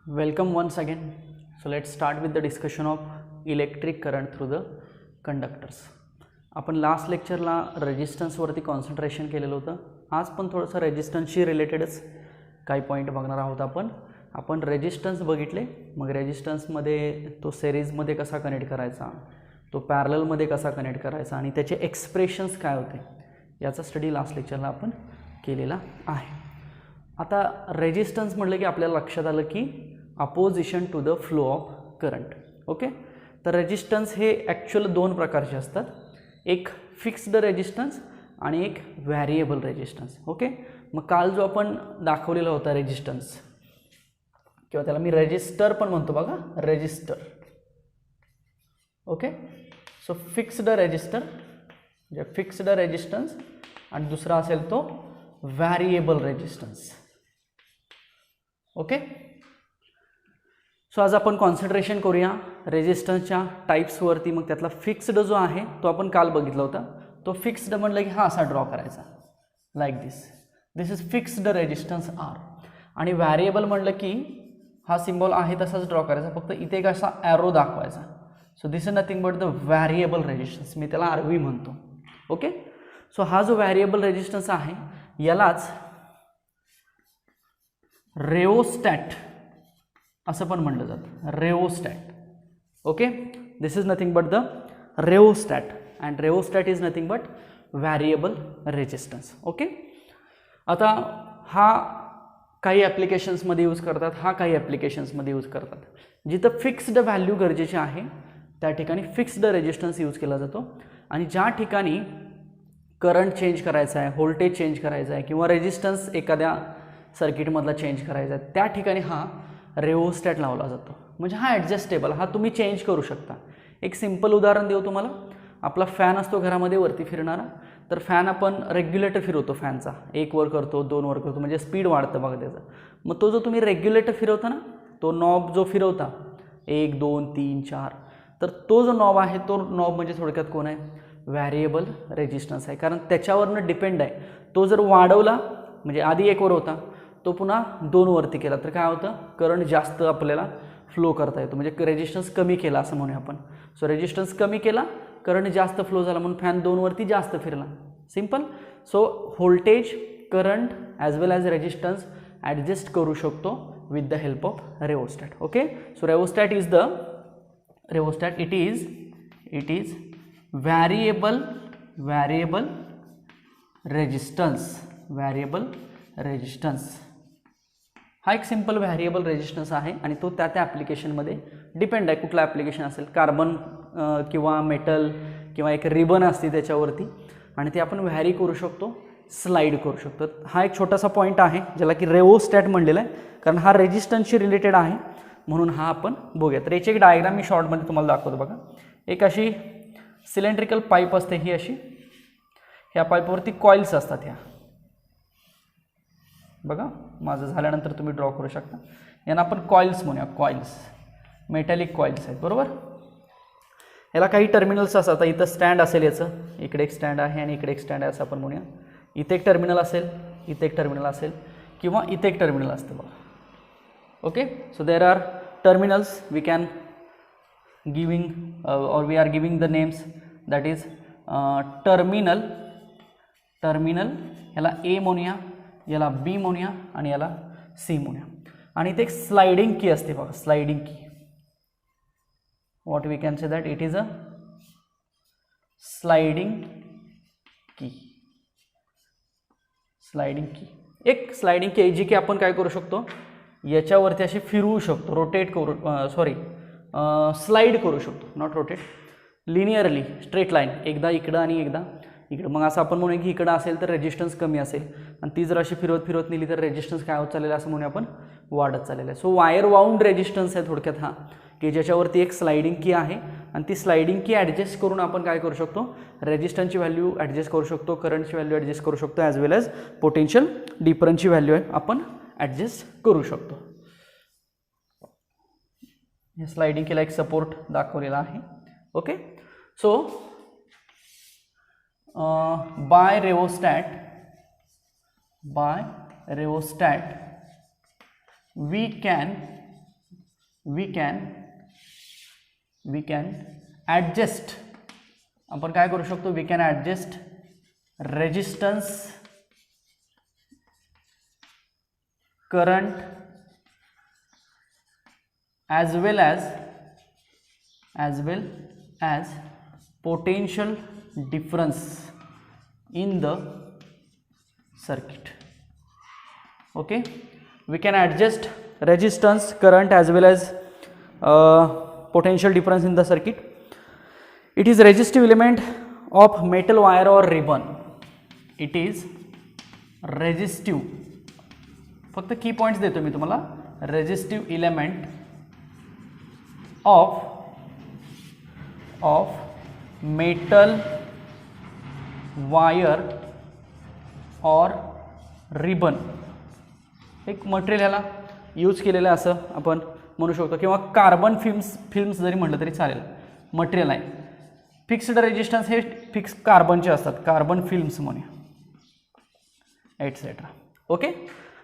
Welcome once again. So let's start with the discussion of electric current through the conductors. आपण last लेक्चरला रेजिस्टन्सवरती concentration केलेलं होतं. आज पण थोडंसं रेजिस्टन्सशी रिलेटेडच काही पॉईंट बघणार आहोत. आपण रेजिस्टन्स बघितले, मग रेजिस्टन्समध्ये तो सिरीजमध्ये कसा कनेक्ट करायचा, तो पॅरललमध्ये कसा कनेक्ट करायचा आणि त्याचे एक्सप्रेशन्स काय होते याचा स्टडी लास्ट लेक्चरला आपण केलेला आहे. आता रेजिस्टन्स म्हटलं की आपल्याला लक्षात आलं की opposition to the flow of current. Okay, तर रेजिस्टन्स हे ॲक्च्युअल दोन प्रकारचे असतात, एक फिक्स्ड रेजिस्टन्स आणि एक व्हॅरिएबल रेजिस्टन्स. ओके, मग काल जो आपण दाखवलेला होता रेजिस्टन्स किंवा त्याला मी रेजिस्टर पण म्हणतो बघा, resistor. Okay, so fixed resistor म्हणजे फिक्स्ड रेजिस्टन्स आणि दुसरा असेल तो व्हॅरिएबल रेजिस्टन्स. ओके, सो आज आपण कॉन्सन्ट्रेशन करूया रेजिस्टन्सच्या टाईप्सवरती. मग त्यातला फिक्स्ड जो आहे तो आपण काल बघितला होता. तो फिक्स्ड म्हणलं की हा असा ड्रॉ करायचा like this is fixed resistance R. आणि व्हॅरिएबल म्हणलं की हा सिम्बॉल आहे तसाच ड्रॉ करायचा, फक्त इथे एक असा ॲरो दाखवायचा. So this is nothing but the variable resistance, मी त्याला आरव्ही म्हणतो. ओके, सो हा जो व्हॅरिएबल रेजिस्टन्स आहे यालाच रेओस्टॅट असं पण म्हटलं जातं, rheostat. Okay, this is nothing but the rheostat and rheostat is nothing but variable resistance. Okay, आता हा काही ॲप्लिकेशन्समध्ये यूज करतात, हा काही ॲप्लिकेशन्समध्ये यूज करतात. जिथं फिक्स्ड व्हॅल्यू गरजेचे आहे त्या ठिकाणी फिक्स्ड रेजिस्टन्स यूज केला जातो, आणि ज्या ठिकाणी करंट चेंज करायचा आहे, व्होल्टेज चेंज करायचा आहे किंवा रेजिस्टन्स एखाद्या सर्किटमधला चेंज करायचा आहे त्या ठिकाणी हा रेओस्टॅट लावला जातो. म्हणजे हा ॲडजस्टेबल, हा तुम्ही चेंज करू शकता. एक सिंपल उदाहरण देऊ तुम्हाला. आपला फॅन असतो घरामध्ये वरती फिरणारा, तर फॅन आपण रेग्युलेटर फिरवतो, फॅनचा एक वर करतो, दोन वर करतो, म्हणजे स्पीड वाढतं बघा त्याचं. मग तो जो तुम्ही रेग्युलेटर फिरवता ना, तो नॉब जो फिरवता 1 2 3 4, तर तो जो नॉब आहे तो नॉब म्हणजे थोडक्यात कोण आहे, व्हॅरिएबल रेजिस्टन्स आहे. कारण त्याच्यावरनं डिपेंड आहे. तो जर वाढवला म्हणजे आधी 1 वर होता, तो पुन्हा 2 वरती केला तर काय होतं, करंट जास्त आपल्याला फ्लो करता येतो. म्हणजे रेजिस्टन्स कमी केला असं म्हणूया आपण. सो रेजिस्टन्स कमी केला, करंट जास्त फ्लो झाला, म्हणून फॅन 2 वरती जास्त फिरला. Simple. So voltage, current as well as resistance adjust करू शकतो with the help of rheostat. Okay, so rheostat it is variable resistance. हा एक सिंपल व्हॅरिएबल रेजिस्टन्स आहे आणि तो त्या ॲप्लिकेशनमध्ये डिपेंड आहे. कुठला ॲप्लिकेशन असेल, कार्बन किंवा मेटल किंवा एक रिबन असते त्याच्यावरती, आणि ते आपण व्हॅरी करू शकतो, स्लाईड करू शकतो. हा एक छोटासा पॉईंट आहे ज्याला की रेओस्टॅट म्हणलेला आहे, कारण हा रेजिस्टन्सशी रिलेटेड आहे म्हणून हा आपण बघूया. तर याची एक डायग्राम मी शॉर्टमध्ये तुम्हाला दाखवतो बघा. एक अशी सिलेंड्रिकल पाईप असते, ही अशी, ह्या पाईपवरती कॉइल्स असतात. ह्या बघा, माझं झाल्यानंतर तुम्ही ड्रॉ करू शकता. यांना आपण कॉइल्स म्हणूया, कॉइल्स, मेटॅलिक कॉइल्स आहेत बरोबर. याला काही टर्मिनल्स असतात. आता इथं स्टँड असेल, याचं इकडे एक स्टँड आहे आणि इकडे एक स्टँड आहे असं आपण म्हणूया. इथे एक टर्मिनल असेल, इथे एक टर्मिनल असेल किंवा इथे एक टर्मिनल असतं बघा. Okay, so there are terminals, we can giving we are giving the names, that is terminal. याला ए म्हणूया, याला बी म्हणूया आणि याला सी म्हणूया. आणि इथे एक स्लाइडिंग की असते बघा, sliding key. What we can say that it is a sliding key. एक स्लाइडिंग की, जी की आपण काय करू शकतो, याच्यावरती अशी फिरवू शकतो, रोटेट करू, स्लाइड करू शकतो, not rotate, linearly straight line, एकदा इकडं आणि एकदा इकडं. मग असं आपण म्हणूया की इकडं असेल तर रेजिस्टन्स कमी असेल, आणि ती जर अशी फिरवत नेली तर रेजिस्टन्स काय होत चाललेलं असं म्हणूया आपण, वाढत चाललेलं आहे. सो वायर वाऊंड रेजिस्टन्स आहे थोडक्यात हा, की ज्याच्यावरती एक स्लाइडिंग की आहे, आणि ती स्लाइडिंग की ॲडजस्ट करून आपण काय करू शकतो, रेजिस्टन्सची व्हॅल्यू ॲडजस्ट करू शकतो, करंटची व्हॅल्यू ॲडजस्ट करू शकतो, as well as potential डिफरन्सची value आहे आपण ॲडजस्ट करू शकतो. या स्लाइडिंग कीला एक सपोर्ट दाखवलेला आहे. Okay, so by rheostat we can we can adjust, आपण काय करू शकतो, we can adjust resistance current as well as potential difference in the circuit. Okay, we can adjust resistance current as well as potential difference in the circuit. It is resistive element of metal wire or ribbon. It is resistive, फक्त की points देतो मी तुम्हाला, resistive element of metal wire or ribbon. एक material ह्याला use केलेलं असं आपण म्हणू शकतो, किंवा कार्बन फिल्म्स जरी म्हटलं तरी चालेल, मटेरियल आहे. फिक्स्ड रेजिस्टन्स हे फिक्स कार्बनचे असतात, कार्बन फिल्म्स म्हणून एटसेट्रा. ओके,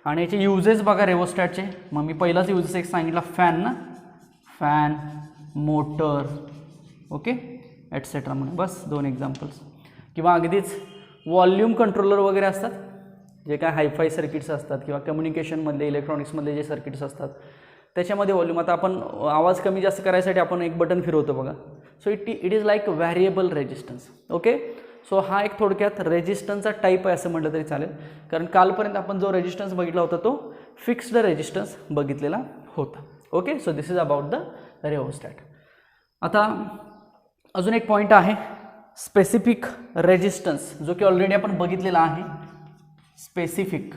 आणि याचे युजेस बघा रेवोस्टॅटचे. मग मी पहिलाच युजेस एक सांगितला, फॅन ना, फॅन, मोटर, ओके एटसेट्रा म्हणून, बस 2 एक्झाम्पल्स. किंवा अगदीच व्हॉल्यूम कंट्रोलर वगैरे असतात, जे काय हायफाय सर्किट्स असतात, किंवा कम्युनिकेशनमधले इलेक्ट्रॉनिक्समधले जे सर्किट्स असतात त्याच्यामध्ये व्हॉल्यूम, आता आपण आवाज कमी जास्त करायसाठी आपण एक बटन फिरवतो बघा. So it is like variable resistance. Okay, so हा एक थोडक्यात रेजिस्टन्सचा टाईप आहे असं म्हटलं तरी चालेल, कारण कालपर्यंत आपण जो रेजिस्टन्स बघितला होता तो फिक्स्ड रेजिस्टन्स बघितलेला होता. Okay, so this is about the rheostat. आता अजून एक पॉईंट आहे, स्पेसिफिक रेजिस्टन्स, जो की ऑलरेडी आपण बघितलेला आहे. स्पेसिफिक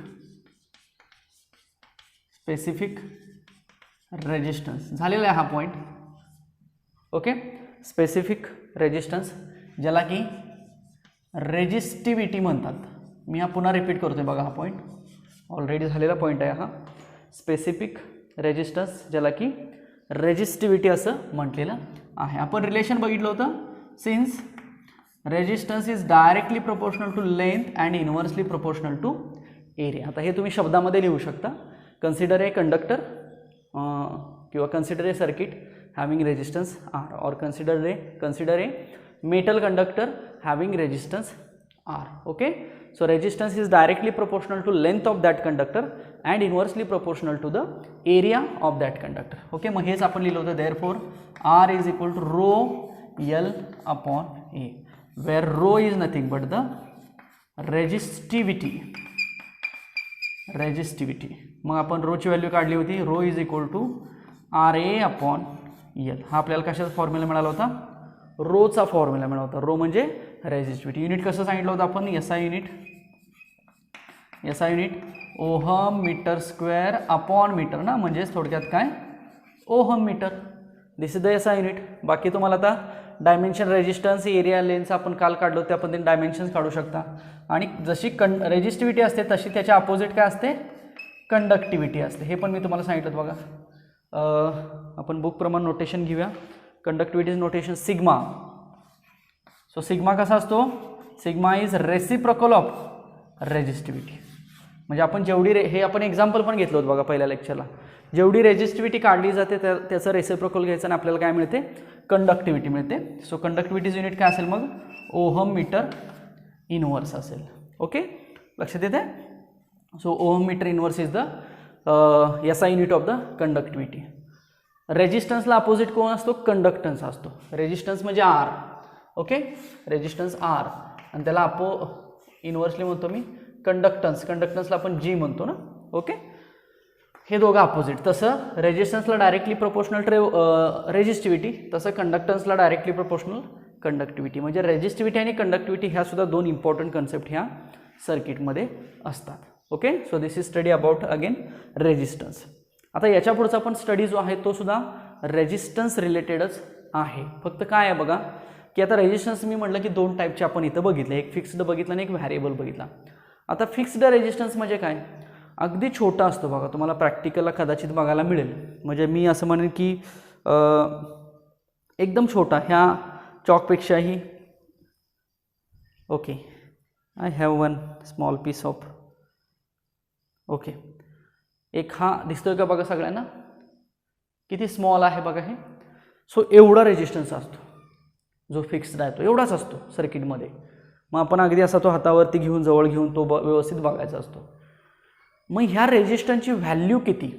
रेजिस्टन्स झालेला आहे हा पॉईंट. ओके, स्पेसिफिक रेजिस्टन्स, ज्याला की रेजिस्टिव्हिटी म्हणतात. मी हा पुन्हा रिपीट करतोय बघा, हा पॉईंट ऑलरेडी झालेला पॉईंट आहे हा. स्पेसिफिक रेजिस्टन्स, ज्याला की रेजिस्टिव्हिटी असं म्हटलेलं आहे. आपण रिलेशन बघितलं होतं, since resistance is directly proportional to length and inversely proportional to area. आता हे तुम्ही शब्दामध्ये लिहू शकता. कन्सिडर ए कंडक्टर किंवा consider a circuit having resistance R, और consider a metal conductor having resistance R. Okay, so resistance is directly proportional to length of that conductor and inversely proportional to the area of that conductor. Okay, मग हेच आपण लिहिलं होतं, therefore R is equal to rho L upon A, where rho is nothing but the resistivity. मग आपण row ची value काढली होती, rho is equal to RA upon L. हा आपल्याला कशाचा फॉर्म्युला मिळाला होता, रोचा फॉर्म्युला मिळाला होता. रो म्हणजे रेजिस्टिव्हिटी. युनिट कसं सांगितलं होतं आपण, SI unit ohm metre square upon metre ना, म्हणजेच थोडक्यात काय, ohm metre. This is the SI unit. बाकी तुम्हाला आता डायमेन्शन, रेजिस्टन्स, एरिया, लेन्स आपण काल काढलो, त्या पद्धतीने डायमेन्शन्स काढू शकता. आणि जशी रेजिस्टिव्हिटी असते तशी त्याच्या अपोजिट काय असते, कंडक्टिव्हिटी असते. हे पण मी तुम्हाला सांगितलं बघा. आपण बुक प्रमाण नोटेशन घेऊया. कंडक्टिव्हिटीज नोटेशन सिग्मा. सो सिग्मा कसा असतो, sigma is reciprocal of resistivity. म्हणजे आपण जेवढी हे आपण एक्झाम्पल पण घेतलं होतं बघा पहिल्या लेक्चरला, जेवढी रेजिस्टिव्हिटी काढली जाते त्याचं रेसिप्रोकल घ्यायचं आणि आपल्याला काय मिळते, कंडक्टिव्हिटी मिळते. सो कंडक्टिव्हिटीज युनिट काय असेल मग, ओहम मीटर इनव्हर्स असेल. ओके, लक्षात येते. So ohm meter inverse is the SI unit of the conductivity. रेजिस्टन्सला अपोजिट कोण असतो, कंडक्टन्स असतो. रेजिस्टन्स म्हणजे R. ओके, रेजिस्टन्स R, आणि त्याला इनव्हर्सली म्हणतो मी कंडक्टन्सला आपण G म्हणतो ना. ओके, हे दोघं अपोजिट. तसं रेजिस्टन्सला डायरेक्टली प्रोपोर्शनल रेजिस्टिव्हिटी, तसं कंडक्टन्सला डायरेक्टली प्रोपोर्शनल कंडक्टिव्हिटी. म्हणजे रेजिस्टिव्हिटी आणि कंडक्टिव्हिटी ह्या सुद्धा 2 इम्पॉर्टंट कन्सेप्ट ह्या सर्किटमध्ये असतात. Okay, so this is study about again resistance. आता याच्या पुढचा पण स्टडी जो आहे तो सुद्धा रेजिस्टन्स रिलेटेडच आहे. फक्त काय आहे बघा, की आता रेजिस्टन्स मी म्हटलं की 2 टाईपचे आपण इथं बघितले, एक फिक्स्ड बघितला आणि एक व्हॅरिएबल बघितला. आता फिक्स्ड रेजिस्टन्स म्हणजे काय, अगदी छोटा असतो बघा. तुम्हाला प्रॅक्टिकलला कदाचित बघायला मिळेल. म्हणजे मी असं म्हणेन की एकदम छोटा, ह्या चॉकपेक्षाही. Okay, I have one small piece of. Okay, एक हा दिसतोय का बघा सगळ्यांना, किती स्मॉल आहे बघा हे. सो एवढा रेजिस्टन्स असतो जो फिक्स्ड आहे, तो एवढाच असतो सर्किटमध्ये. मग आपण अगदी असा तो हातावरती घेऊन जवळ घेऊन तो व्यवस्थित बघायचा असतो. मग ह्या रेजिस्टन्सची व्हॅल्यू किती?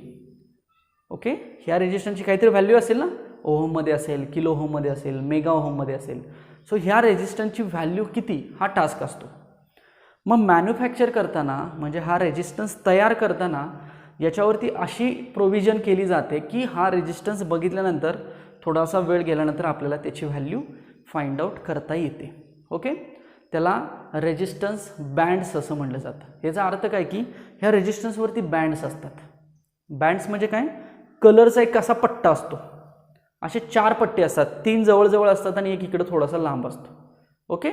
ओके, ह्या रेजिस्टन्सची काहीतरी व्हॅल्यू असेल ना, ओहममध्ये असेल, किलो ओहममध्ये असेल, मेगा ओहममध्ये असेल. सो ह्या रेजिस्टन्सची व्हॅल्यू किती हा टास्क असतो. मग मॅन्युफॅक्चर करताना म्हणजे हा रेजिस्टन्स तयार करताना याच्यावरती अशी प्रोव्हिजन केली जाते की हा रेजिस्टन्स बघितल्यानंतर थोडासा वेळ गेल्यानंतर आपल्याला त्याची व्हॅल्यू फाइंड आउट करता येते. ओके, त्याला रेजिस्टन्स बँड्स असं म्हटलं जातं. याचा अर्थ काय की ह्या रेजिस्टन्सवरती बँड्स असतात. बँड्स म्हणजे काय, कलरचा एक असा पट्टा असतो. असे 4 पट्टे असतात, 3 जवळजवळ असतात आणि एक इकडं थोडासा लांब असतो. ओके,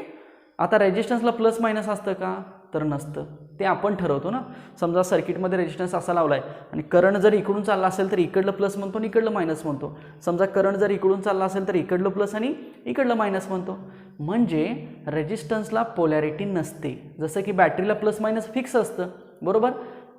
आता रेजिस्टन्सला प्लस मायनस असतं का, तर नसतं. ते आपण ठरवतो ना. समजा सर्किटमध्ये रेजिस्टन्स असा लावला आहे आणि करंट जर इकडून चालला असेल तर इकडलं प्लस म्हणतो आणि इकडलं मायनस म्हणतो. समजा करंट जर इकडून चालला असेल तर इकडलं प्लस आणि इकडलं मायनस म्हणतो. म्हणजे रेजिस्टन्सला पोलॅरिटी नसते. जसं की बॅटरीला प्लस मायनस फिक्स असतं, बरोबर,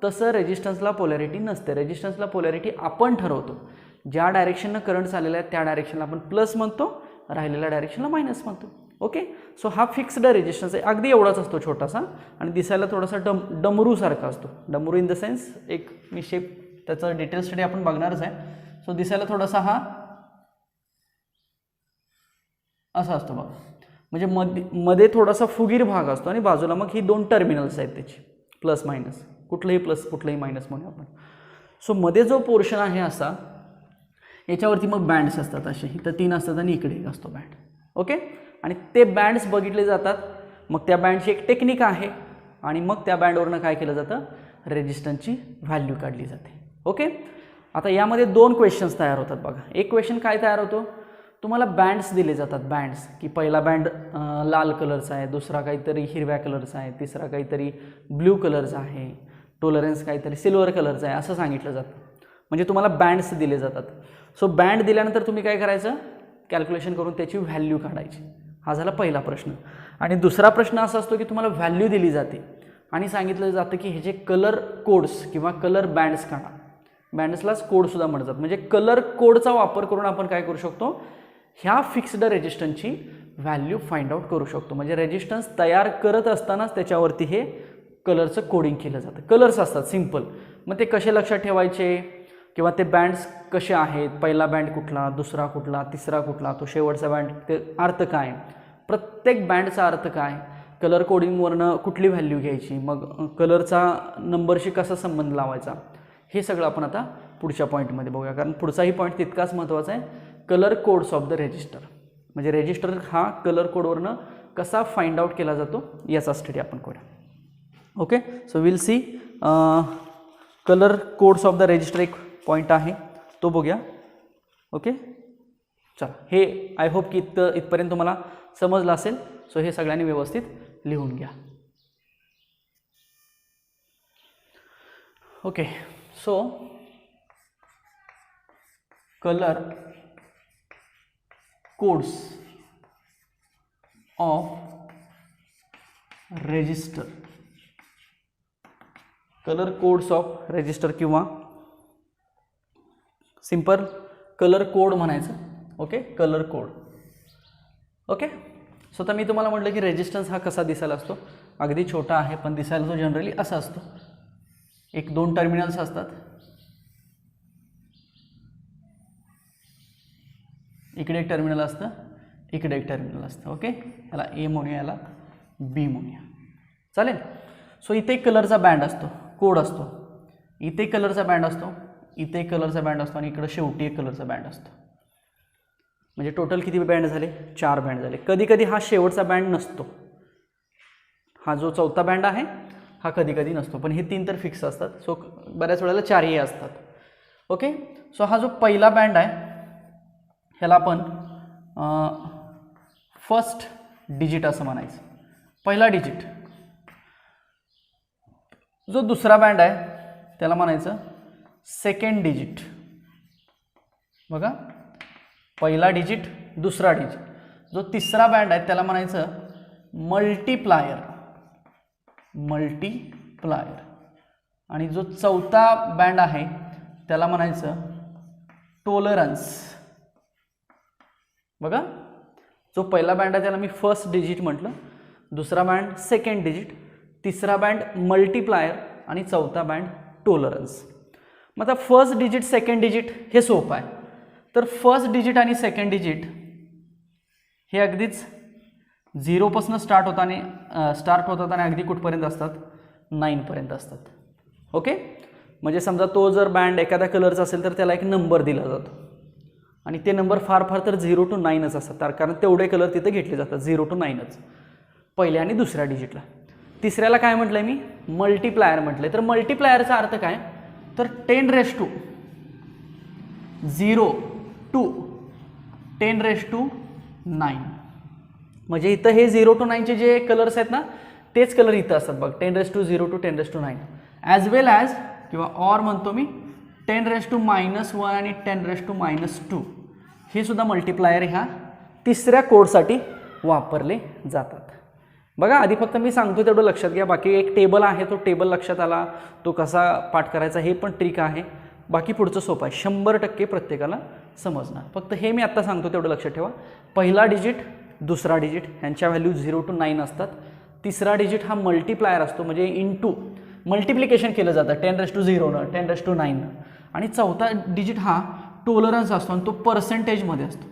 तसं रेजिस्टन्सला पोलॅरिटी नसते. रेजिस्टन्सला पोलॅरिटी आपण ठरवतो. ज्या डायरेक्शननं करंट चाललेला आहे त्या डायरेक्शनला आपण प्लस म्हणतो, राहिलेल्या डायरेक्शनला मायनस म्हणतो. ओके, सो हा फिक्स्ड रेजिस्टन्स आहे. अगदी एवढाच असतो छोटासा आणि दिसायला थोडासा डमरूसारखा असतो. डमरू इन द सेन्स एक मी शेप, त्याचं डिटेल स्टडी आपण बघणारच आहे. सो दिसायला थोडासा हा असा असतो बघा. म्हणजे मध्ये थोडासा फुगीर भाग असतो आणि बाजूला मग ही 2 टर्मिनल्स आहेत त्याची, प्लस मायनस, कुठलंही प्लस कुठलंही मायनस म्हणूया आपण. सो मध्ये जो पोर्शन आहे असा, याच्यावरती मग बँड्स असतात. असे इथं 3 असतात आणि इकडे एक असतो बँड. ओके, आणि ते बँड्स बघितले जातात. मग त्या बँडची एक टेक्निक आहे आणि मग त्या बँडवरनं काय केलं जातं, रेजिस्टन्सची व्हॅल्यू काढली जाते. ओके, आता यामध्ये 2 क्वेश्चन्स तयार होतात बघा. एक क्वेश्चन काय तयार होतो, तुम्हाला बँड्स दिले जातात. बँड्स की पहिला बँड लाल कलरचा आहे, दुसरा काहीतरी हिरव्या कलरचा आहे, तिसरा काहीतरी ब्ल्यू कलरचा आहे, टॉलरन्स काहीतरी सिल्वर कलरचा आहे, असं सांगितलं जातं. म्हणजे तुम्हाला बँड्स दिले जातात. सो बँड दिल्यानंतर तुम्ही काय करायचं, कॅल्क्युलेशन करून त्याची व्हॅल्यू काढायची. हा झाला पहिला प्रश्न. आणि दुसरा प्रश्न असा असतो की तुम्हाला व्हॅल्यू दिली जाते आणि सांगितलं जातं की हे जे कलर कोड्स किंवा कलर बँड्स काढा. बँड्सलाच कोडसुद्धा म्हणतात. म्हणजे कलर कोडचा वापर करून आपण काय करू शकतो, ह्या फिक्स्ड रेजिस्टन्सची व्हॅल्यू फाइंड आउट करू शकतो. म्हणजे रेजिस्टन्स तयार करत असतानाच त्याच्यावरती हे कलरचं कोडिंग केलं जातं. कलर्स असतात सिम्पल. मग ते कसे लक्षात ठेवायचे किंवा ते बँड्स कसे आहेत, पहिला बँड कुठला, दुसरा कुठला, तिसरा कुठला, तो शेवटचा बँड, ते अर्थ काय, प्रत्येक बँडचा अर्थ काय, कलर कोडिंगवरनं कुठली व्हॅल्यू घ्यायची, मग कलरचा नंबरशी कसा संबंध लावायचा, हे सगळं आपण आता पुढच्या पॉईंटमध्ये बघूया. कारण पुढचाही पॉईंट तितकाच महत्त्वाचा आहे, colour codes of the resistor. म्हणजे रेजिस्टर हा कलर कोडवरनं कसा फाइंड आउट केला जातो याचा स्टडी आपण करूया. Okay, so will see colour codes of the resistor एक पॉईंट आहे, तो बघूया. ओके, चला, हे आय होप की इथपर्यंत तुम्हाला समजलं असेल. सो हे सगळ्यांनी व्यवस्थित लिहून घ्या. Okay, so colour codes of resistor, colour codes of resistor किंवा सिंपल कलर कोड म्हणायचं. Okay, colour code. Okay, so आता मी तुम्हाला म्हटलं की रेजिस्टन्स हा कसा दिसायला असतो, अगदी छोटा आहे पण दिसायला तो जनरली असा असतो. एक 2 टर्मिनल्स असतात, इकडे एक टर्मिनल असतं, इकडे एक टर्मिनल असतं. ओके, याला ए म्हणूया, याला बी म्हणूया, चालेल. सो इथे एक कलरचा बँड असतो, कोड असतो, इथे एक कलरचा बँड असतो, इथे एक कलरचा बँड असतो आणि इकडं शेवटी एक कलरचा बँड असतो. म्हणजे टोटल किती बँड झाले, 4 बँड झाले. कधी कधी हा शेवटचा बँड नसतो, हा जो चौथा बँड आहे हा कधी कधी नसतो, पण हे 3 तर फिक्स असतात. सो बऱ्याच वेळेला 4ही असतात. ओके, सो हा जो पहिला बँड आहे ह्याला आपण फर्स्ट डिजिट असं म्हणायचं, पहिला डिजिट. जो दुसरा बँड आहे त्याला म्हणायचं सेकंड डिजिट. बघा, पहिला डिजिट, दुसरा डिजिट. जो तिसरा बँड आहे त्याला म्हणायचं मल्टीप्लायर, मल्टीप्लायर. आणि जो चौथा बँड आहे त्याला म्हणायचं टॉलरन्स. बघा, जो पहिला बँड आहे त्याला मी फर्स्ट डिजिट म्हटलं, दुसरा बँड सेकंड डिजिट, तिसरा बँड मल्टीप्लायर आणि चौथा बँड टॉलरन्स. मग आता फर्स्ट डिजिट सेकंड डिजिट हे सोपं आहे. तर फर्स्ट डिजिट आणि सेकंड डिजिट हे अगदीच 0 पासून स्टार्ट होतात आणि अगदी कुठपर्यंत असतात, 9 पर्यंत असतात. ओके, म्हणजे समजा तो जर बँड एखाद्या कलरचा असेल तर त्याला एक नंबर दिला जातो आणि ते नंबर फार फार तर 0 to 9च असतात, कारण तेवढे कलर तिथे घेतले जातात, 0 to 9च पहिल्या आणि दुसऱ्या डिजिटला. तिसऱ्याला काय म्हटलंय मी, मल्टीप्लायर म्हटलंय. तर मल्टीप्लायरचा अर्थ काय, तर 10⁻⁴ to 10⁹ म्हणजे इथं हे 0 to 9चे जे कलर्स आहेत ना तेच कलर इथं असतात बघ, 10⁻⁴ to 10⁻⁹ ॲज वेल ॲज किंवा ऑर म्हणतो मी 10⁻⁻1 आणि 10⁻⁻2 हे सुद्धा मल्टीप्लायर ह्या तिसऱ्या कोडसाठी वापरले जातात. बघा, आधी फक्त मी सांगतो तेवढं लक्षात घ्या. बाकी एक टेबल आहे, तो टेबल लक्षात आला, तो कसा पाठ करायचा हे पण ट्रिक आहे. बाकी पुढचं सोपं आहे, 100% प्रत्येकाला समजणार. फक्त हे मी आत्ता सांगतो तेवढं लक्षात ठेवा. पहिला डिजिट दुसरा डिजिट ह्यांच्या व्हॅल्यू 0 to 9 असतात. तिसरा डिजिट हा मल्टीप्लायर असतो, म्हणजे इंटू मल्टिप्लिकेशन केलं जातं 10⁻⁴ न 10⁻⁹ न. आणि चौथा डिजिट हा टॉलरन्स असतो आणि तो पर्सेंटेजमध्ये असतो.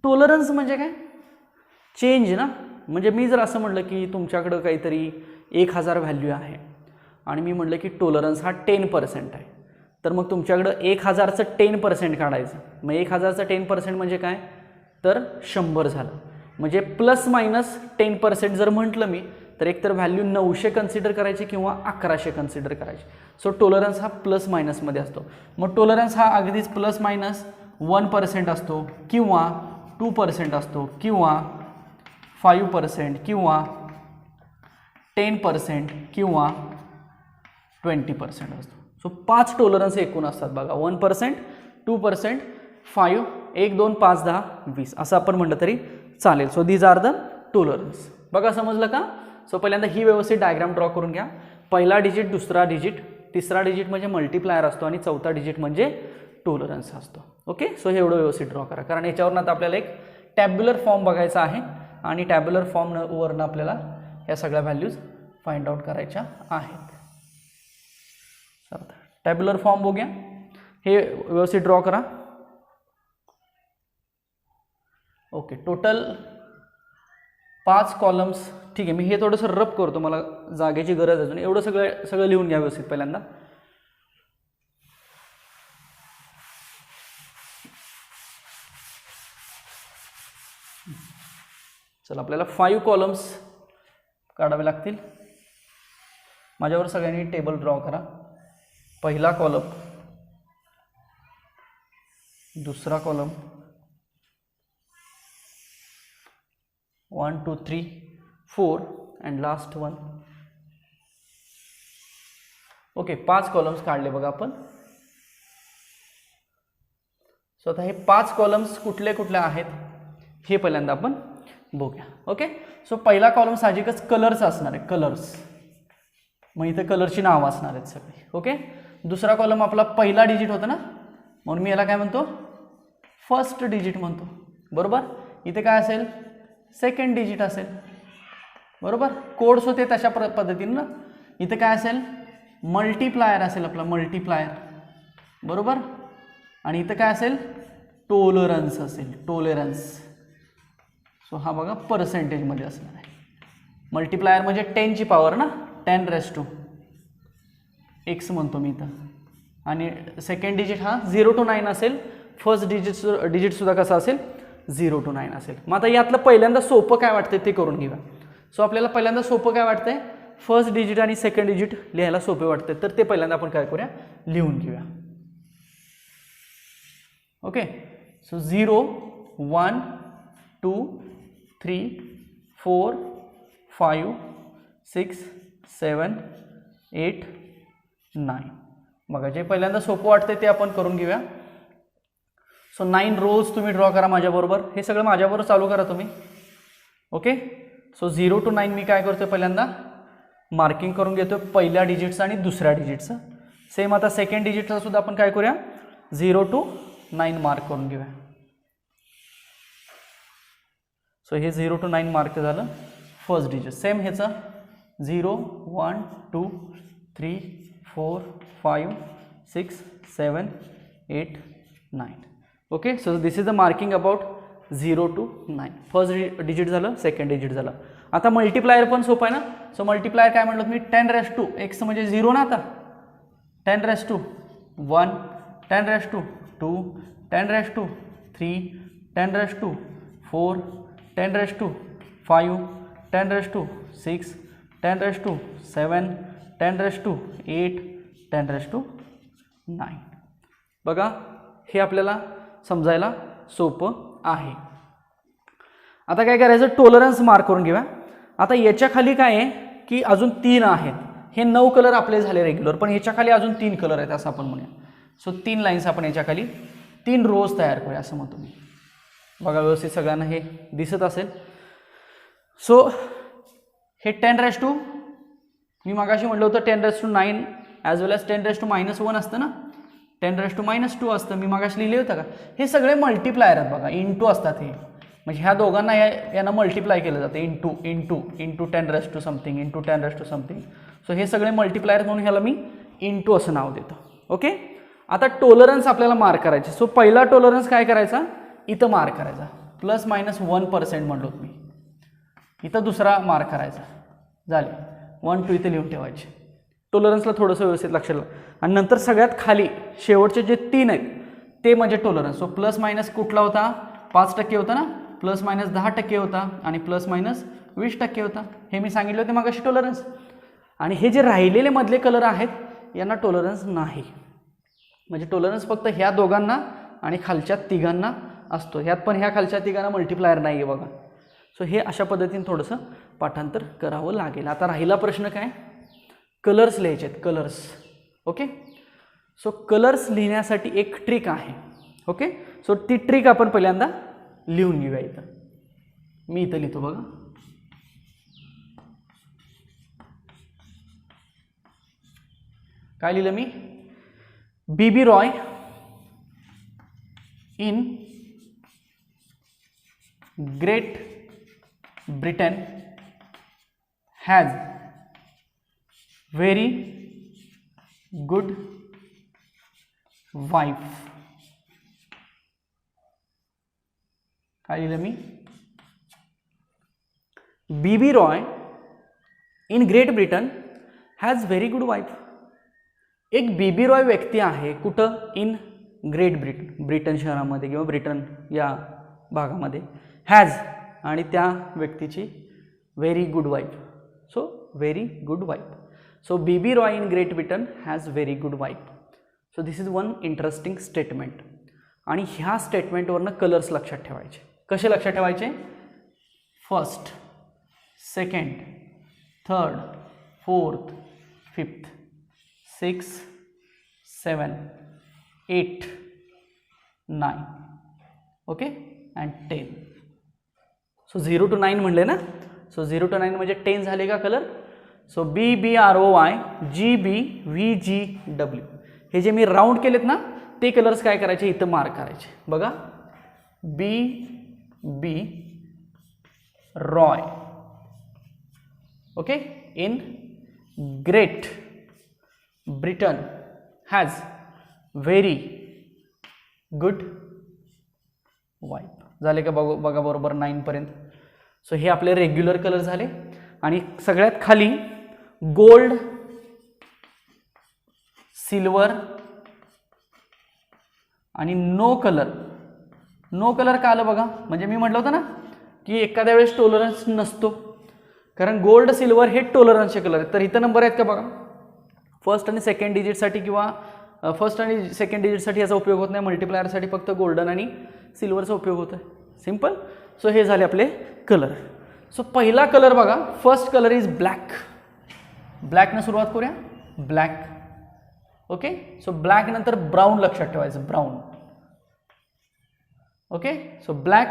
टॉलरन्स म्हणजे काय, चेंज ना. म्हणजे मी जर असं म्हटलं की तुमच्याकडं काहीतरी 1000 व्हॅल्यू आहे आणि मी म्हटलं की टॉलरन्स हा 10% आहे, तर मग तुमच्याकडं 1000चं 10% काढायचं. मग 1000चं 10% म्हणजे काय, तर 100 झालं. म्हणजे ±10% जर म्हटलं मी तर एकतर व्हॅल्यू 900 कन्सिडर करायची किंवा 1100 कन्सिडर करायची. सो टॉलरन्स हा प्लस मायनसमध्ये असतो. मग टॉलरन्स हा अगदीच ±1% असतो किंवा 2% असतो किंवा 5% किंवा 10% किंवा 20% असतो. सो 5 टॉलरन्स एकूण असतात बघा, 1%, 2%, 5, 1, 2, 5, 10, 20 असं आपण म्हटलं तरी चालेल. So these are the tolerance. बघा, समजलं का. सो पहिल्यांदा ही व्यवस्थित डायग्राम ड्रॉ करून घ्या. पहिला डिजिट दुसरा डिजिट तिसरा डिजिट म्हणजे मल्टीप्लायर असतो आणि चौथा डिजिट म्हणजे टॉलरन्स असतो. ओके, सो हे एवढं व्यवस्थित ड्रॉ करा, कारण याच्यावरून आता आपल्याला एक टॅब्युलर फॉर्म बघायचा आहे आणि टॅब्युलर फॉर्मवरनं आपल्याला या सगळ्या व्हॅल्यूज फाइंड आउट करायच्या आहेत. टॅब्युलर फॉर्म बघूया, हे व्यवस्थित ड्रॉ करा. Okay, total 5 columns. ठीक आहे, मी हे थोडंसं रब करतो, मला जागेची गरज अजून. एवढं सगळं लिहून घ्या व्यवस्थित पहिल्यांदा. चला, आपल्याला 5 कॉलम्स काढावे लागतील. माझ्यावर सगळ्यांनी टेबल ड्रॉ करा. पहिला कॉलम, दुसरा column, 1 2 3 4 and last one. Okay, 5 columns काढले बघा आपण. सो आता हे 5 कॉलम्स कुठले कुठले आहेत हे पहिल्यांदा आपण बघूया. ओके, सो पहिला कॉलम साहजिकच कलरचा असणार आहे, कलर्स. मग इथे कलरची नावं असणार आहेत सगळी. ओके, दुसरा कॉलम आपला पहिला डिजिट होता ना, म्हणून मी याला काय म्हणतो, फर्स्ट डिजिट म्हणतो. बरोबर, इथे काय असेल, सेकंड डिजिट असेल. बरोबर, कोड्स होते तशा पद्धतीनं ना. इथे काय असेल, मल्टीप्लायर असेल आपला, मल्टीप्लायर. बरोबर, आणि इथं काय असेल, टॉलरन्स असेल, टॉलरन्स. सो हा बघा पर्सेंटेजमध्ये असणार आहे. मल्टीप्लायर म्हणजे 10 ची पॉवर ना, 10⁻x म्हणतो मी इथं. आणि सेकंड डिजिट हा 0 to 9 असेल. फर्स्ट डिजिटसुद्धा कसा असेल, 0 to 9 असेल. मग आता यातलं पहिल्यांदा सोपं काय वाटतंय ते करून घेऊया. सो आपल्याला पहिल्यांदा सोपं काय वाटतंय, फर्स्ट डिजिट आणि सेकंड डिजिट लिहायला सोपे वाटते, तर ते पहिल्यांदा आपण काय करूया, लिहून घेऊया. Okay, so 0 1 2 3 4 5 6 7 8 9. बघा, जे पहिल्यांदा सोपं वाटते ते आपण करून घेऊया. सो 9 रोज तुम्ही ड्रॉ करा माझ्याबरोबर. हे सगळं माझ्याबरोबर चालू करा तुम्ही. ओके, सो 0 to 9 मी काय करतो, पहिल्यांदा मार्किंग करून घेतो पहिल्या डिजिटचं आणि दुसऱ्या डिजिटचं. सेम आता सेकंड डिजिटचं सुद्धा आपण काय करूया, 0 to 9 मार्क करून घेऊया. सो हे 0 to 9 मार्क झालं फर्स्ट डिजिट. सेम ह्याचं 0 1 2 3 4 5 6 7 8 9. Okay, so this is the marking about 0 to 9. First digit झालं, सेकंड डिजिट झालं. आता मल्टिप्लायर पण सोपं आहे ना. सो मल्टिप्लायर काय म्हणलं मी, 10 x म्हणजे 0 ना. आता 10 1 10 2 10 3 10 4 10 5 10 6 10 7 10 8 10 9. बघा हे आपल्याला समजायला सोपं आहे. आता काय करायचं, टॉलरन्स मार्क करून घेऊया. आता याच्या खाली काय आहे की अजून 3 आहेत. हे 9 कलर आपले झाले रेग्युलर, पण याच्या खाली अजून 3 कलर आहेत असं आपण म्हणूया. सो 3 लाईन्स आपण याच्या खाली 3 रोज तयार करूया असं म्हणतो मी. बघा व्यवस्थित सगळ्यांना हे दिसत असेल. सो हे 10 मी मगाशी म्हटलं होतं 10 ॲज वेल ॲज 10 -1 असतं ना. 10 -2 असतं, मी मगाशी लिहिले होतं का. हे सगळे मल्टिप्लायर आहेत बघा, इंटू असतात हे. म्हणजे ह्या दोघांना यांना मल्टिप्लाय केलं जातं into 10 something into 10 something. So हे सगळे मल्टिप्लायर म्हणून ह्याला मी इंटू असं नाव देतो. ओके, आता टॉलरन्स आपल्याला मार्क करायचे. सो पहिला टॉलरन्स काय करायचा, इथं मार्क करायचा. ±1% म्हणलो मी. इथं दुसरा मार्क करायचा. झाले 1 2 इथं लिहून ठेवायचे. टॉलरन्सला थोडंसं व्यवस्थित लक्षात लावा. आणि नंतर सगळ्यात खाली शेवटचे जे 3 आहेत ते म्हणजे टॉलरन्स. सो ± कुठला होता, 5% होता ना. ±10% होता आणि ±20% होता. हे मी सांगितले होते मगाशी टॉलरन्स. आणि हे जे राहिलेले मधले कलर आहेत यांना टॉलरन्स नाही. म्हणजे टॉलरन्स फक्त ह्या दोघांना आणि खालच्या तिघांना असतो. ह्यात पण ह्या खालच्या तिघांना मल्टिप्लायर नाही आहे बघा. सो हे अशा पद्धतीने थोडंसं पाठांतर करावं लागेल. आता राहिला प्रश्न काय, कलर्स लिहायचे आहेत, कलर्स. ओके, सो कलर्स लिहिण्यासाठी एक ट्रिक आहे. ओके, सो ती ट्रिक आपण पहिल्यांदा लिहून घेऊया. इथं मी इथं लिहितो बघा. काय लिहिलं मी, B B Roy in Great Britain has very good wife. काय लिहिलं मी, B B Roy in Great Britain has very good wife. एक बीबी रॉय व्यक्ती आहे कुठं, इन ग्रेट ब्रिटन, ब्रिटन शहरामध्ये किंवा ब्रिटन या भागामध्ये. हॅज आणि त्या व्यक्तीची very good wife. So very good wife. So BB Roy in Great Britain has very good wife. So this is one interesting statement. आणि ह्या स्टेटमेंटवरनं कलर्स लक्षात ठेवायचे. कसे लक्षात ठेवायचे, first, second, third, fourth, fifth, 6 7 8 9. Okay, and 10. So 0 to 9 म्हणले ना. सो 0 to 9 म्हणजे 10 झाले का colour. So BBROY GB VGW हे जे मी राऊंड केलेत ना ते कलर्स काय करायचे, इथं मार्क करायचे. बघा, BB Roy. Okay, in Great Britain has very good wife. झाले का बघा बरोबर 9 पर्यंत. सो हे आपले रेग्युलर कलर झाले. आणि सगळ्यात खाली गोल्ड, सिल्वर आणि नो कलर. नो कलर का आलं बघा, म्हणजे मी म्हटलं होतं ना की एखाद्या वेळेस टॉलरन्स नसतो, कारण गोल्ड सिल्वर हे टॉलरन्सचे कलर आहेत. तर इथं नंबर आहेत का बघा. फर्स्ट आणि सेकंड डिजिटसाठी किंवा फर्स्ट आणि सेकंड डिजिटसाठी याचा उपयोग होत नाही. मल्टिप्लायरसाठी फक्त गोल्डन आणि सिल्वरचा उपयोग होतो आहे. सिम्पल. सो हे झाले आपले कलर. सो पहिला कलर बघा, फर्स्ट कलर इज ब्लॅक. ब्लॅकनं सुरुवात करूया. ब्लॅक. ओके, सो ब्लॅक नंतर ब्राऊन लक्षात ठेवायचं, brown. Okay, so black,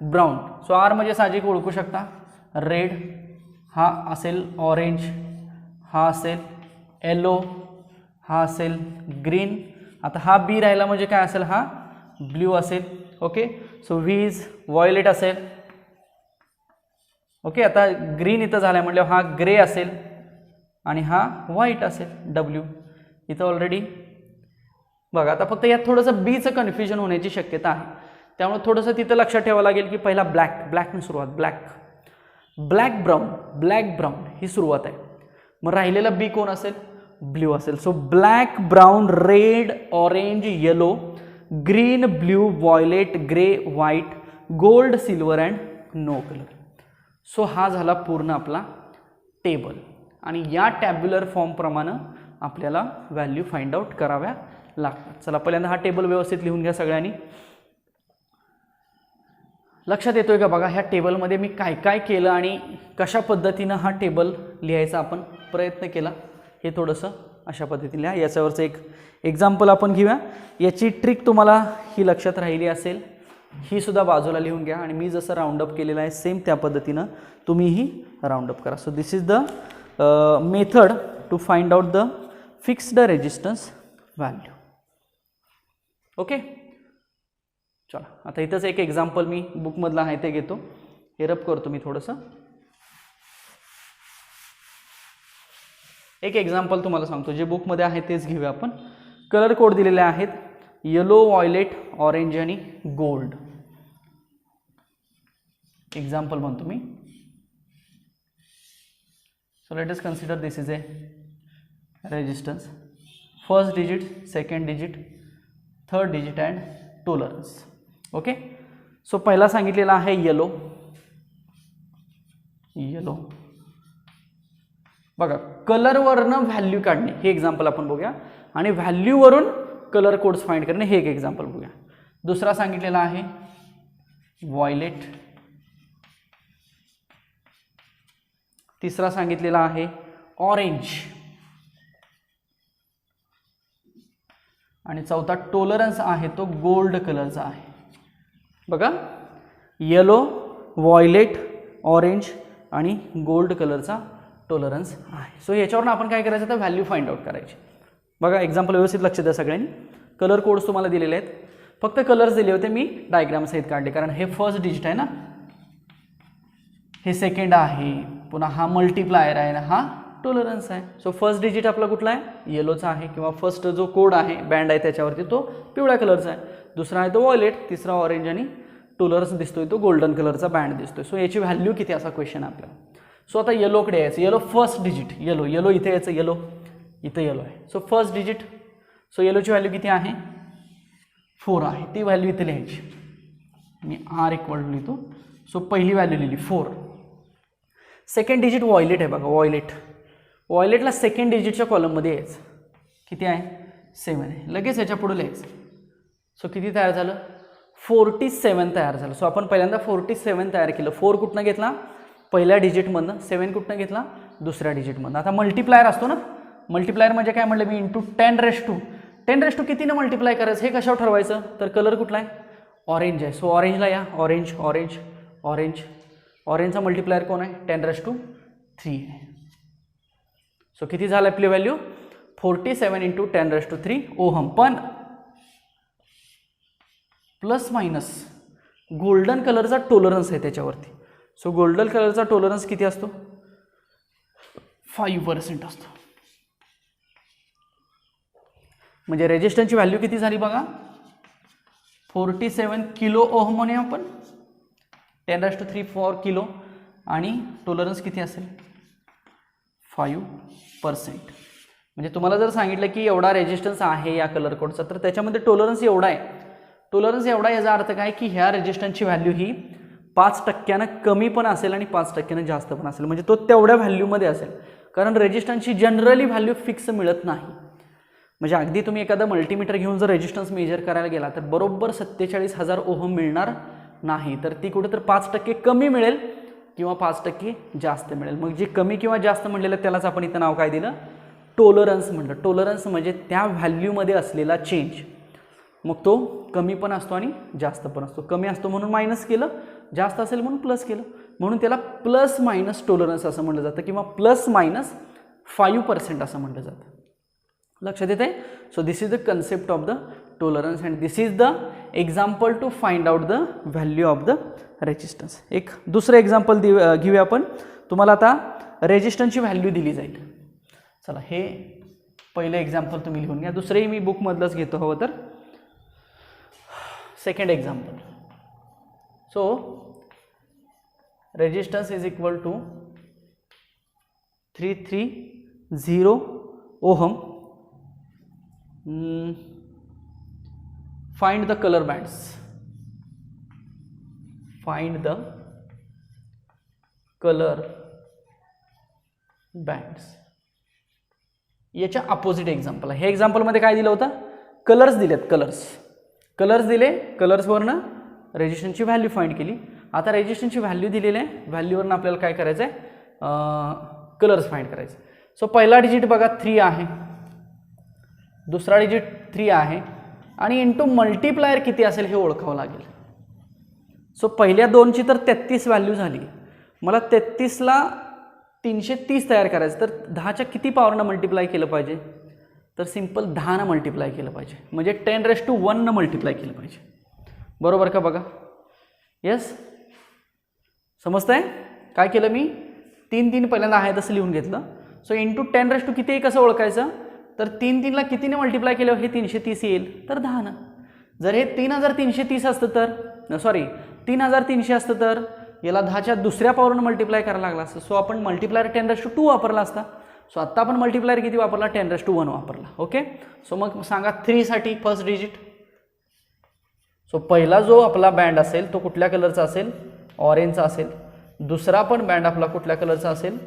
brown. So R म्हणजे साहजिक ओळखू शकता, रेड. हा असेल ऑरेंज, हा असेल येलो, हा असेल ग्रीन. आता हा बी राहिला म्हणजे काय असेल, हा ब्ल्यू असेल. Okay, so V is violet असेल. ओके, आता ग्रीन इथं झाला आहे म्हटल्यावर हा ग्रे असेल आणि हा व्हाईट असेल डब्ल्यू. इथं ऑलरेडी बघा, आता फक्त यात थोडंसं बीचं कन्फ्युजन होण्याची शक्यता आहे, त्यामुळे थोडंसं तिथं लक्षात ठेवावं लागेल की पहिला ब्लॅकने सुरुवात, ब्लॅक ब्राऊन ही सुरुवात आहे. मग राहिलेला बी कोण असेल? ब्ल्यू असेल. So black, brown, red, orange, yellow, green, blue, violet, grey, white, gold, silver and no colour. So हा झाला पूर्ण आपला टेबल आणि या टॅब्युलर फॉर्मप्रमाणे आपल्याला व्हॅल्यू फाइंड आउट कराव्या लागतात. चला पहिल्यांदा हा टेबल व्यवस्थित लिहून घ्या सगळ्यांनी. लक्षात येतोय का बघा ह्या टेबलमध्ये मी काय काय केलं आणि कशा पद्धतीनं हा टेबल लिहायचा आपण प्रयत्न केला हे थोडंसं अशा पद्धतीने लिहा. याच्यावरचं एक एक्झाम्पल आपण घेऊया. याची ट्रिक तुम्हाला ही लक्षात राहिली असेल, ही सुद्धा बाजूला लिहून घ्या आणि मी जसं राऊंडअप केलेलं आहे सेम त्या पद्धतीनं तुम्हीही राऊंडअप करा. So this is the method to find out the fixed resistance value. Okay, चला आता इथंच एक एक्झाम्पल मी बुकमधलं आहे ते घेतो, हे रब करतो मी थोडंसं. एक एक्झाम्पल तुम्हाला सांगतो, जे बुकमध्ये आहे तेच घेऊया आपण. कलर कोड दिलेले आहेत येलो, व्हायोलेट, ऑरेंज आणि गोल्ड. एक्झाम्पल म्हणतो मी. So let us consider this is a resistance. First digit, second digit, third digit and tolerance. Okay, so पहिला सांगितलेला आहे येलो. बघा, कलरवरनं व्हॅल्यू काढणे हे एक्झाम्पल आपण बघूया आणि व्हॅल्यूवरून कलर कोड्स फाइंड करणे हे एक एक्झाम्पल बघूया. दुसरा सांगितलेला आहे व्हायोलेट. तिसरा सांगितलेला आहे ऑरेंज आणि चौथा टॉलरन्स आहे तो गोल्ड कलरचा आहे. बघा, येलो, व्हायोलेट, ऑरेंज आणि गोल्ड कलरचा टॉलरन्स आहे. सो याच्यावरून आपण काय करायचं तर व्हॅल्यू फाइंड आउट करायची. बघा एक्झाम्पल व्यवस्थित लक्ष द्या सगळ्यांनी. कलर कोड्स तुम्हाला दिलेले आहेत, फक्त कलर्स दिले होते मी डायग्राम सहित काढले कारण हे फर्स्ट डिजिट आहे ना, हे सेकंड आहे, पुन्हा हा मल्टिप्लायर आहे ना, हा टॉलरन्स आहे. सो फर्स्ट डिजिट आपला कुठला आहे? येलोचा आहे किंवा फर्स्ट जो कोड आहे बँड आहे त्याच्यावरती तो पिवळ्या कलरचा आहे. दुसरा आहे तो व्हायोलेट, तिसरा ऑरेंज आणि टॉलरन्स दिसतोय तो गोल्डन कलरचा बँड दिसतोय. सो याची व्हॅल्यू किती असा क्वेश्चन आहे आपल्याला. सो आता येलोकडे यायचं. येलो फर्स्ट डिजिट, येलो इथे यायचं, येलो इथं येलो आहे. सो फर्स्ट डिजिट, सो येलोची व्हॅल्यू किती आहे? 4 आहे. ती व्हॅल्यू इथे लिहायची. मी R इक्वल लिहितो. सो पहिली व्हॅल्यू लिहिली 4. सेकंड डिजिट व्हायोलेट आहे बघा, व्हायोलेटला सेकंड डिजिटच्या कॉलममध्ये यायचं. किती आहे? 7 आहे. लगेच याच्या पुढे लिहायचं. सो किती तयार झालं? 47 तयार झालं. सो आपण पहिल्यांदा 47 तयार केलं. 4 कुठनं घेतला? पहिल्या डिजिटमधनं. 7 कुठनं घेतला? दुसऱ्या डिजिटमधनं. आता मल्टिप्लायर असतो ना, मल्टिप्लायर म्हणजे काय म्हणलं मी? इंटू 10 कितीनं मल्टिप्लाय करायचं हे कशावर ठरवायचं? तर कलर कुठला आहे? ऑरेंज आहे. सो ऑरेंजला या. ऑरेंजचा मल्टिप्लायर कोण आहे? 10⁻³ आहे. सो किती झालं आपली व्हॅल्यू? 47 × 10⁻³ ओहम. पण प्लस मायनस गोल्डन कलरचा टॉलरन्स आहे त्याच्यावरती. सो गोल्डन कलरचा टॉलरन्स किती असतो? 5% असतो. म्हणजे रेजिस्टन्सची व्हॅल्यू किती झाली बघा? 47 किलो ओहम म्हणूया आपण, 10⁻³ फॉर किलो, आणि टॉलरन्स किती असेल? 5%. म्हणजे तुम्हाला जर सांगितलं की एवढा रेजिस्टन्स आहे या कलर कोडचा, तर त्याच्यामध्ये टॉलरन्स एवढा आहे. टॉलरन्स एवढा याचा अर्थ काय की ह्या रेजिस्टन्सची व्हॅल्यू ही 5% कमी पण असेल आणि 5% जास्त पण असेल. म्हणजे तो तेवढ्या व्हॅल्यूमध्ये असेल. कारण रेजिस्टन्सची जनरली व्हॅल्यू फिक्स मिळत नाही. म्हणजे अगदी तुम्ही एखादा मल्टीमीटर घेऊन जर रेजिस्टन्स मेजर करायला गेला तर बरोबर 47,000 ओहम मिळणार नाही. तर ती कुठे तर 5% कमी मिळेल किंवा 5% जास्त मिळेल. मग जे कमी किंवा जास्त म्हणलेलं त्यालाच आपण इथं नाव काय दिलं? टॉलरन्स म्हणलं. टॉलरन्स म्हणजे त्या व्हॅल्यूमध्ये असलेला चेंज. मग तो कमी पण असतो आणि जास्त पण असतो. कमी असतो म्हणून मायनस केलं, जास्त असेल म्हणून प्लस केलं. म्हणून त्याला प्लस मायनस टॉलरन्स असं म्हटलं जातं किंवा प्लस मायनस 5% असं म्हटलं जातं. लक्षात येते? So this is the concept of the tolerance, and this is the example to find out the value of the resistance. एक दुसरं एक्झाम्पल घेऊया आपण. तुम्हाला आता रेजिस्टन्सची व्हॅल्यू दिली जाईल. चला हे पहिलं एक्झाम्पल तुम्ही लिहून घ्या. दुसरंही मी बुकमधलंच घेतो हवं तर. Second example. So resistance is equal to 330 ohm. Find the color bands. Find the color bands. याच्या अपोजिट एक्झाम्पल आहे. हे एक्झाम्पलमध्ये काय दिलं होतं? कलर्स दिलेत. कलर्स दिले, कलर्सवरनं रेजिस्टन्सची व्हॅल्यू फाइंड केली. आता रेजिस्टन्सची व्हॅल्यू दिलेली आहे, व्हॅल्यूवरनं आपल्याला काय करायचं आहे? कलर्स फाइंड करायचे. सो पहिला डिजिट बघा 3 आहे, दुसरा डिजिट 3 आहे आणि इंटू मल्टीप्लायर किती असेल हे ओळखावं लागेल. सो पहिल्या दोनची तर 33 व्हॅल्यू झाली. मला 33ला 330 तयार करायचं, तर 10च्या किती पॉवरनं मल्टिप्लाय केलं पाहिजे? तर सिम्पल 10नं मल्टिप्लाय केलं पाहिजे, म्हणजे 10⁻1नं मल्टिप्लाय केलं पाहिजे. बरोबर का? बघा. येस, समजतंय? काय केलं मी? 3 पहिल्यांदा आहे तसं लिहून घेतलं. सो इंटू 10 किती कसं ओळखायचं? तर 3 ला कितीने मल्टिप्लाय केलं हे 330 येईल, तर 10नं. जर हे 3330 असतं तर, सॉरी 3300 असतं तर याला 10च्या दुसऱ्या पॉवरनं मल्टिप्लाय करायला लागला असतं. सो आपण मल्टिप्लायर 10⁻2 वापरला असता. सो आत्ता आपण मल्टिप्लायर किती वापरला? 10⁻1 वापरला. ओके. सो मग सांगा 3 साठी फर्स्ट डिजिट. सो पहिला जो आपला बँड असेल तो कुठल्या कलरचा असेल? ऑरेंजचा असेल. दुसरा पण बँड आपला कुठल्या कलरचा असेल?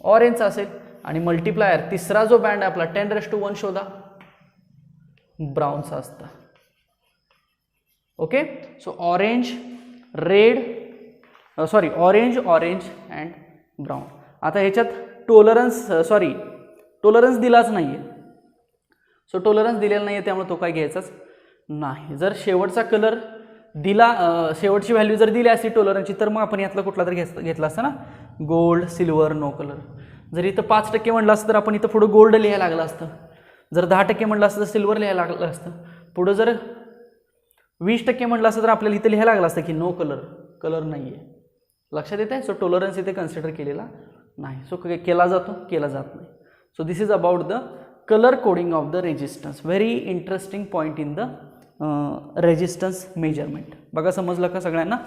ऑरेंजचा असेल. आणि मल्टिप्लायर तिसरा जो बँड आहे आपला 10⁻1 शोधा, ब्राऊनचा असता. Okay. So orange, red, sorry orange and brown. आता ह्याच्यात टोलरन्स दिलाच नाही आहे. सो टोलरन्स दिलेला नाही आहे, त्यामुळे तो काय घ्यायचाच नाही. जर शेवटचा कलर दिला, शेवटची व्हॅल्यू जर दिली असती टोलरन्सची, तर मग आपण यातला कुठला तरी घेतला असता ना, गोल्ड, सिल्वर, नो कलर. जर इथं 5% म्हणलं असतं तर आपण इथं पुढं गोल्ड लिहायला लागलं असतं. जर 10% म्हणलं असतं तर सिल्वर लिहायला लागलं असतं. पुढं जर 20% म्हणलं असतं तर आपल्याला इथं लिहायला लागलं असतं की नो कलर नाही आहे. लक्षात येत आहे? सो टॉलरन्स इथे कन्सिडर केलेला नाही. सो केला जातो, केला जात नाही. So this is about the colour coding of the resistance. Very interesting point in the resistance measurement. बघा, समजलं का सगळ्यांना?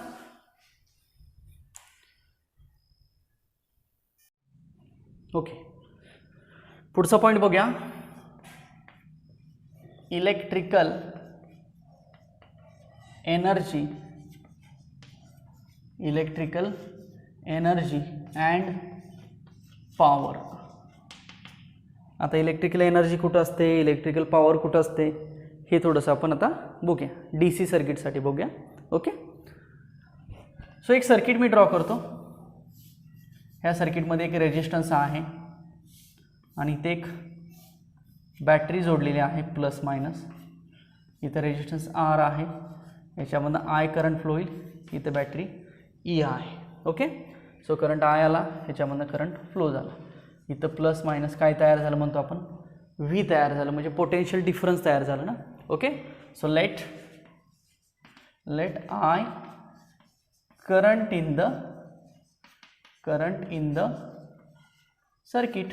ओके. पुढचा पॉईंट बघूया. Electrical energy and power. आता इलेक्ट्रिकल एनर्जी कुठं असते, इलेक्ट्रिकल पॉवर कुठं असते, हे थोडंसं आपण आता बघूया. DC सर्किटसाठी बघूया. ओके. सो एक सर्किट मी ड्रॉ करतो. ह्या सर्किटमध्ये एक रेजिस्टन्स आहे आणि इथे एक बॅटरी जोडलेली आहे प्लस मायनस. इथं रेजिस्टन्स R आहे, याच्यामधनं I करंट फ्लो होईल. इथं बॅटरी E आहे. ओके. सो करंट I आला, ह्याच्यामधनं करंट फ्लो झाला. इथं प्लस मायनस काय तयार झालं म्हणतो आपण? V तयार झालं, म्हणजे पोटेन्शियल डिफरन्स तयार झालं ना. Okay. So let I current in the circuit.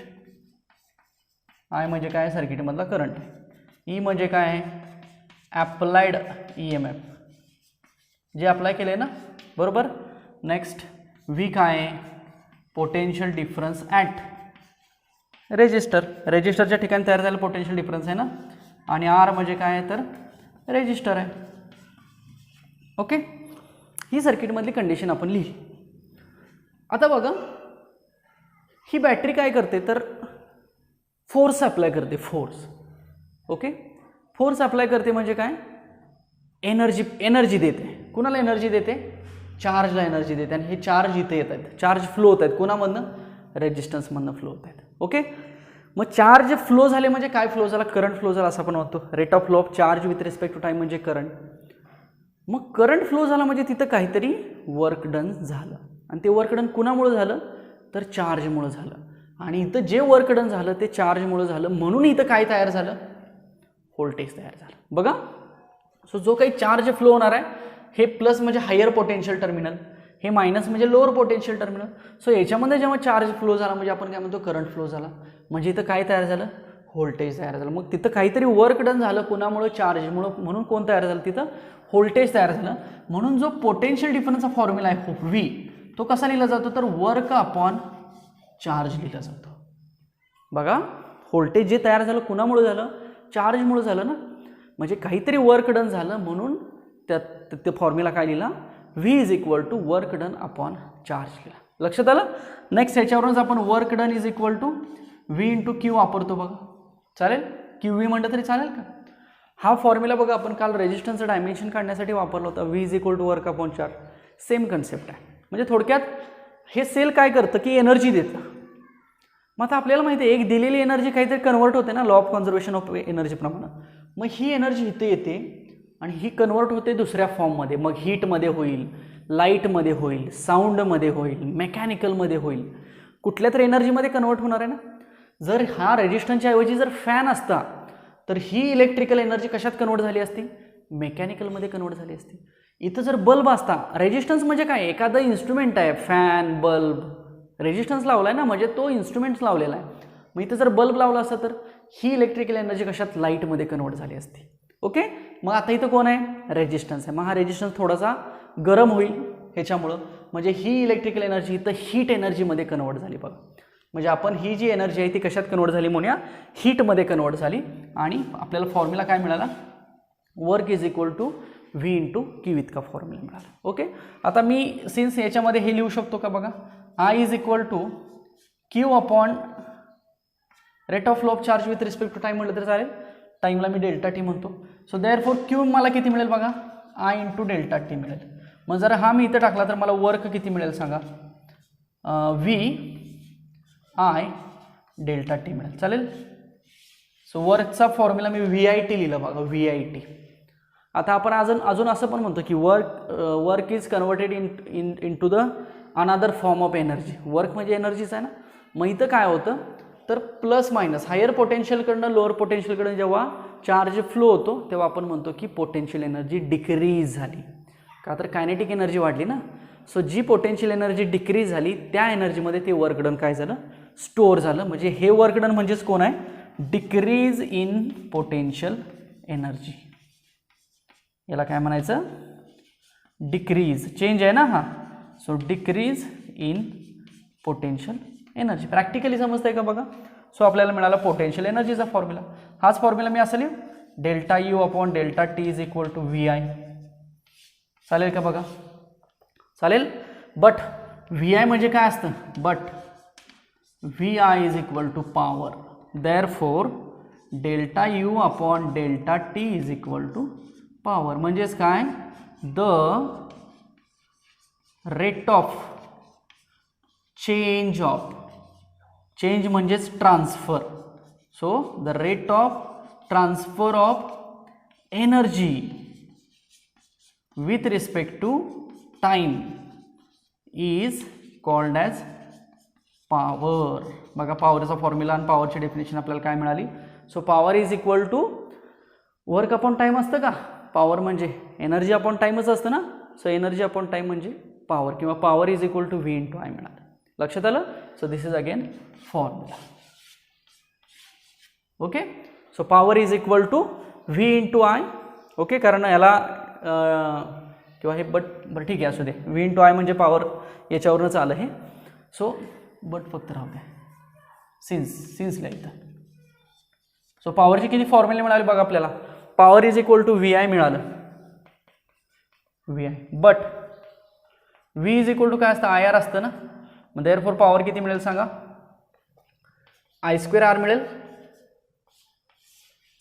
I म्हणजे काय? सर्किटमधला करंट. E म्हणजे काय आहे? अप्लाइड EMF, जे अप्लाय केले ना, बरोबर. नेक्स्ट V काय आहे? पोटेन्शियल डिफरन्स ॲट रेजिस्टरच्या ठिकाणी तयार झालेला पोटेन्शियल डिफरन्स आहे ना. आणि R म्हणजे काय आहे? तर रेजिस्टर आहे. ओके. ही सर्किटमधली कंडिशन आपण लिहिली. आता बघा, ही बॅटरी काय करते तर फोर्स अप्लाय करते. ओके. फोर्स अप्लाय करते म्हणजे काय? एनर्जी देते. कुणाला एनर्जी देते? चार्जला एनर्जी देते. आणि हे चार्ज इथे येत आहेत, चार्ज फ्लो होत आहेत. कोणामधनं? रेजिस्टन्समधनं फ्लो होत आहेत. ओके. मग चार्ज फ्लो झाले म्हणजे काय फ्लो झाला? करंट फ्लो झाला असं आपण म्हणतो. Rate of flow of charge with respect to time म्हणजे करंट. मग करंट फ्लो झाला म्हणजे तिथं काहीतरी वर्क डन झालं. आणि ते वर्क डन कुणामुळे झालं? तर चार्जमुळे झालं. आणि इथं जे वर्क डन झालं ते चार्जमुळे झालं, म्हणून इथं काय तयार झालं? व्होल्टेज तयार झालं. बघा, सो जो काही चार्ज फ्लो होणार आहे हे प्लस म्हणजे हायर पोटेन्शियल टर्मिनल, हे मायनस म्हणजे लोअर पोटेन्शियल टर्मिनल. सो याच्यामध्ये जेव्हा चार्ज फ्लो झाला म्हणजे आपण काय म्हणतो करंट फ्लो झाला, म्हणजे इथं काय तयार झालं, व्होल्टेज तयार झालं. मग तिथं काहीतरी वर्क डन झालं कुणामुळे, चार्जमुळं, म्हणून कोण तयार झालं, तिथं व्होल्टेज तयार झालं. म्हणून जो पोटेन्शियल डिफरन्सचा फॉर्म्युला आहे व्ही, तो कसा लिहिला जातो, तर वर्क अपॉन चार्ज लिहिला जातो. बघा व्होल्टेज जे तयार झालं कुणामुळे झालं, चार्जमुळे झालं ना, म्हणजे काहीतरी वर्क डन झालं म्हणून त्यात ते फॉर्म्युला काय लिहिला, V is equal to work done upon charge लिहिला. लक्षात आलं. नेक्स्ट ह्याच्यावरूनच आपण work done is equal to V into Q वापरतो बघा. चालेल, क्यू व्ही म्हणलं तरी चालेल का. हा फॉर्म्युला बघा आपण काल रेजिस्टन्सचं डायमेन्शन काढण्यासाठी वापरला होता. V is equal to work upon charge, same concept आहे. म्हणजे थोडक्यात हे सेल काय करतं की एनर्जी देतं. मग आता आपल्याला माहिती आहे एक दिलेली एनर्जी काहीतरी कन्वर्ट होते ना, law of conservation of energy प्रमाणे. मग ही एनर्जी इथे येते आणि ही कन्वर्ट होते दुसऱ्या फॉर्ममध्ये. मग हीटमध्ये होईल, लाईटमध्ये होईल, साऊंडमध्ये होईल, मेकॅनिकलमध्ये होईल, कुठल्या तरी एनर्जीमध्ये कन्वर्ट होणार आहे ना. जर हा रेजिस्टन्सच्या ऐवजी जर फॅन असता तर ही इलेक्ट्रिकल एनर्जी कशात कन्वर्ट झाली असती, मेकॅनिकलमध्ये कन्वर्ट झाली असती. इथं जर बल्ब असता, रेजिस्टन्स म्हणजे काय, एखादं इन्स्ट्रुमेंट आहे, फॅन, बल्ब, रेजिस्टन्स लावला आहे ना, म्हणजे तो इन्स्ट्रुमेंट्स लावलेला आहे. मग इथं जर बल्ब लावला असता तर ही इलेक्ट्रिकल एनर्जी कशात, लाईटमध्ये कन्वर्ट झाली असती. ओके. मग आता इथं कोण आहे, रेजिस्टन्स आहे. मग हा रेजिस्टन्स थोडासा गरम होईल ह्याच्यामुळं, म्हणजे ही इलेक्ट्रिकल एनर्जी इथं हीट एनर्जीमध्ये कन्वर्ट झाली बघा. म्हणजे आपण ही जी एनर्जी आहे ती कशात कन्वर्ट झाली म्हणूया, हीटमध्ये कन्वर्ट झाली. आणि आपल्याला फॉर्म्युला काय मिळाला, work is equal to V into Q इतका फॉर्म्युला मिळाला. ओके. आता मी सिन्स याच्यामध्ये हे लिहू शकतो का बघा, I is equal to Q upon rate of flow of charge with respect to time म्हटलं तर चालेल. टाईमला मी डेल्टा टी म्हणतो. सो देअरफॉर क्यू मला किती मिळेल बघा, आय इंटू डेल्टा टी मिळेल. मग जर हा मी इथं टाकला तर मला वर्क किती मिळेल सांगा, व्ही आय डेल्टा टी मिळेल. चालेल. सो वर्कचा फॉर्म्युला मी व्ही आय टी लिहिलं बघा, व्ही आय टी. आता आपण अजून असं पण म्हणतो की work is converted into the another form of energy. Work म्हणजे एनर्जीच आहे ना. मग इथं काय होतं तर प्लस मायनस, हायर पोटेन्शियलकडनं लोअर पोटेन्शियलकडनं जेव्हा चार्ज फ्लो होतो तेव्हा आपण म्हणतो की पोटेन्शियल एनर्जी डिक्रीज झाली. का तर कायनेटिक एनर्जी वाढली ना. सो जी पोटेन्शियल एनर्जी डिक्रीज झाली त्या एनर्जीमध्ये ते वर्क डन काय झालं, स्टोअर झालं. म्हणजे हे वर्क डन म्हणजेच कोण आहे, डिक्रीज इन पोटेन्शियल एनर्जी. याला काय म्हणायचं, डिक्रीज, चेंज आहे ना हा. So decrease in potential energy. Practically समजतंय का बघा. सो आपल्याला मिळाला पोटेन्शियल एनर्जीचा फॉर्म्युला. हाच फॉर्म्युला मी असं लिहू, delta U upon delta T is equal to V I. चालेल का बघा, चालेल. बट व्ही आय म्हणजे काय असतं, but V I is equal to power. Therefore delta U upon delta T is equal to power. म्हणजेच काय, the rate of change of, change म्हणजेच transfer. So the rate of transfer of energy with respect to time is called as power. बघा पॉवरचा formula आणि पॉवरची definition आपल्याला काय मिळाली. So power is equal to work upon time असतं का, पॉवर म्हणजे एनर्जी अपॉन टाईमच असतं ना. सो एनर्जी अपॉन टाईम म्हणजे पॉवर, किंवा power is equal to V into I मिळालं. लक्षात आलं. So this is again formula. Okay. So power is equal to V into I. Okay. कारण याला किंवा हे बरं ठीक आहे असू दे, व्ही इंटू आय म्हणजे पॉवर, याच्यावरूनच आलं हे. सो बट फक्त राहू द्या, सिन्स लिहायचं. सो पॉवरची किती फॉर्म्युले मिळाले बघा आपल्याला. Power is equal to V I मिळालं, V I. But V is equal to काय असतं, आय आर असतं ना. मग देअरफॉर पॉवर किती मिळेल सांगा, आय स्क्वेअर आर मिळेल.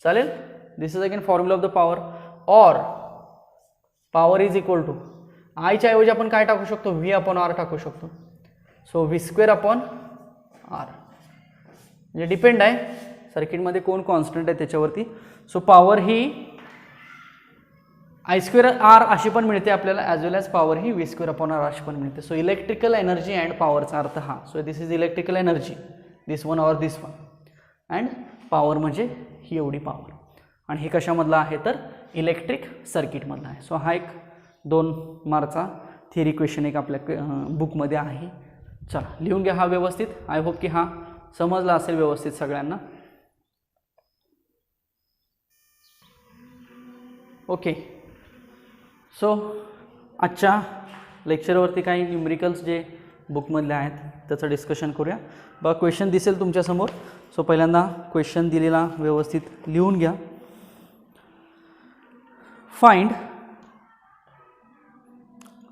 चालेल. This is again formula of the power. Or power is equal to आयच्या ऐवजी आपण काय टाकू शकतो, व्ही अपॉन आर टाकू शकतो. So V square upon R. म्हणजे डिपेंड आहे सर्किटमध्ये कोण कॉन्स्टंट आहे त्याच्यावरती. सो पॉवर ही आय स्क्वेअर आर अशी पण मिळते आपल्याला, ॲज वेल ॲज पॉवर ही व्ही स्क्वेअर अपॉन आर अशी पण मिळते. सो इलेक्ट्रिकल एनर्जी अँड पॉवरचा अर्थ हा. So this is electrical energy, this one or this one, and power म्हणजे ही एवढी पॉवर. आणि हे कशामधलं आहे तर इलेक्ट्रिक सर्किटमधला आहे. सो हा एक 2 मार्कचा थिअरी क्वेश्चन एक आपल्या बुकमध्ये आहे. चला लिहून घ्या हा व्यवस्थित. आय होप की हा समजला असेल व्यवस्थित सगळ्यांना. ओके. सो आजच्या लेक्चरवरती काही न्यूमरिकल्स जे बुकमधले आहेत त्याचं डिस्कशन करूया. बघा क्वेश्चन दिसेल तुमच्यासमोर. सो पहिल्यांदा क्वेश्चन दिलेला व्यवस्थित लिहून घ्या. Find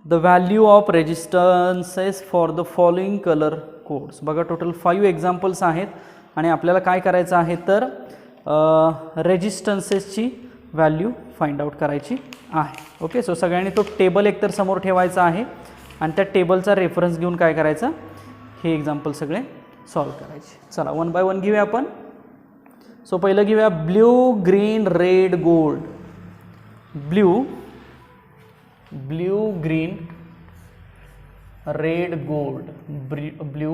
the value of resistances for the following colour codes. बघा टोटल 5 एक्झाम्पल्स आहेत आणि आपल्याला काय करायचं आहे तर रेजिस्टन्सेसची व्हॅल्यू फाइंड आउट करायची आहे. ओके. सो सगळ्यांनी तो टेबल एकतर समोर ठेवायचा आहे आणि त्या टेबलचा रेफरन्स घेऊन काय करायचं हे एक्झाम्पल सगळे सॉल्व करायचे. चला 1 बाय 1 घेऊया आपण. सो पहिलं घेऊया blue green red gold. Blue green red gold. Blue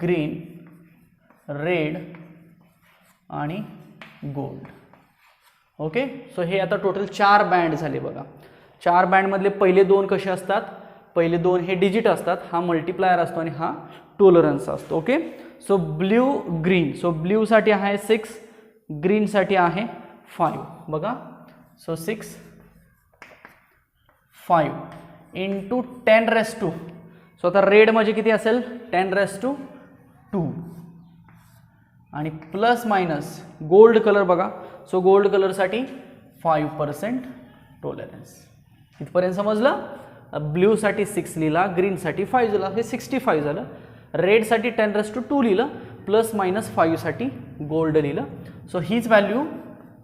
green red आणि गोल्ड. ओके. सो हे आता टोटल 4 बँड झाले. बघा 4 बँडमधले पहिले 2 कसे असतात, पहिले 2 हे डिजिट असतात, हा मल्टिप्लायर असतो आणि हा टॉलरन्स असतो. Okay. So blue green. So ब्ल्यूसाठी आहे 6, ग्रीनसाठी आहे 5. बघा सो 6 5 इंटू 10⁻². सो आता रेड म्हणजे किती असेल 10⁻². आणि प्लस मायनस गोल्ड कलर. बघा सो गोल्ड कलरसाठी 5% टॉलरन्स. इथपर्यंत समजलं. ब्ल्यूसाठी 6 लिहिला, ग्रीनसाठी 5 लिहिला, हे 65 झालं. रेडसाठी 10⁻² लिहिलं, प्लस मायनस 5साठी गोल्ड लिहिलं. सो हीच व्हॅल्यू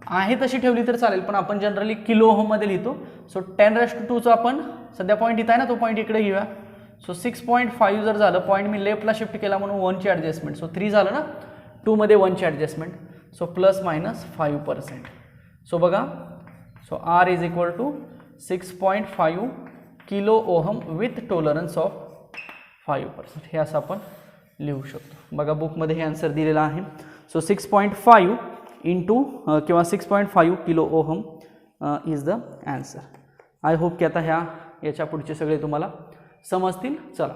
आहे तशी ठेवली तर चालेल, पण आपण जनरली किलो ओहममध्ये लिहितो. सो 10⁻²चा आपण सध्या पॉईंट इथं आहे ना, तो पॉईंट इकडे घेऊया. सो 6.5 जर झालं, पॉईंट मी लेफ्टला शिफ्ट केला म्हणून 1ची ॲडजस्टमेंट. सो 3 झालं ना, 2 मध्ये 1ची adjustment. So plus minus 5%. So बघा so R is equal to 6.5 kilo ohm with tolerance of 5%. हे असं आपण लिहू शकतो. बघा बुकमध्ये हे आन्सर दिलेलं आहे. सो 6.5 इंटू किंवा 6.5 kilo ohm is the answer. I hope की आता याच्या पुढचे सगळे तुम्हाला समजतील. चला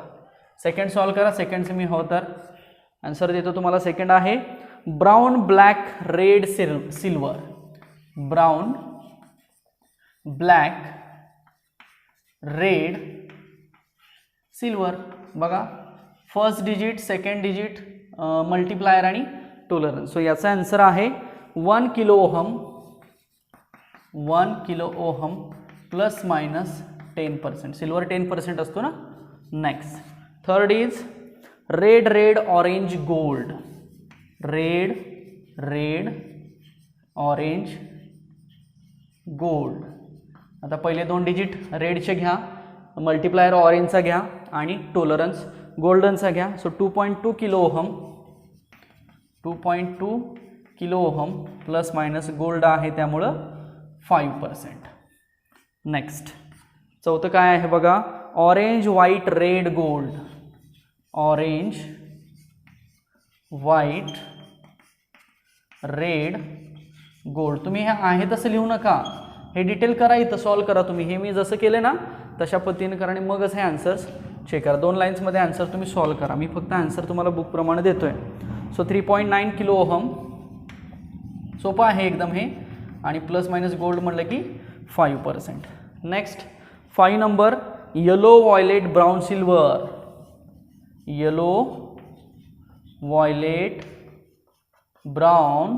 सेकंड सॉल्व करा. सेकंडचं मी हो तर आन्सर देतो तुम्हाला. सेकंड आहे brown black red silver. Brown black red silver. बघा first digit, second digit, multiplier आणि टॉलरन्स. सो याचा आन्सर आहे 1 kilo ohm. 1 kilo ohm plus minus 10%. Silver 10% असतो ना. Next third is red red orange gold. Red red orange gold. आता पहिले 2 digit रेडचे घ्या, multiplier ऑरेंजचा घ्या आणि टॉलरन्स गोल्डनचा घ्या. So 2.2 kilo ohm. 2.2 kilo ohm plus minus gold आहे त्यामुळं 5%. नेक्स्ट चौथं काय आहे बघा, orange white red gold. Orange white red gold. तुम्ही हे आहे तसं लिहू नका, हे डिटेल करा, इथं सॉल्व करा तुम्ही. हे मी जसं केलं ना तशा पद्धतीने करा आणि मगच हे आन्सर्स चेक करा. 2 लाईन्समध्ये आन्सर तुम्ही सॉल्व करा. मी फक्त आन्सर तुम्हाला बुकप्रमाणे देतो आहे. So 3.9 kilo ohm. सोपं आहे एकदम हे. आणि प्लस मायनस गोल्ड म्हटलं की 5%. Next 5 number yellow violet brown silver. Yellow violet brown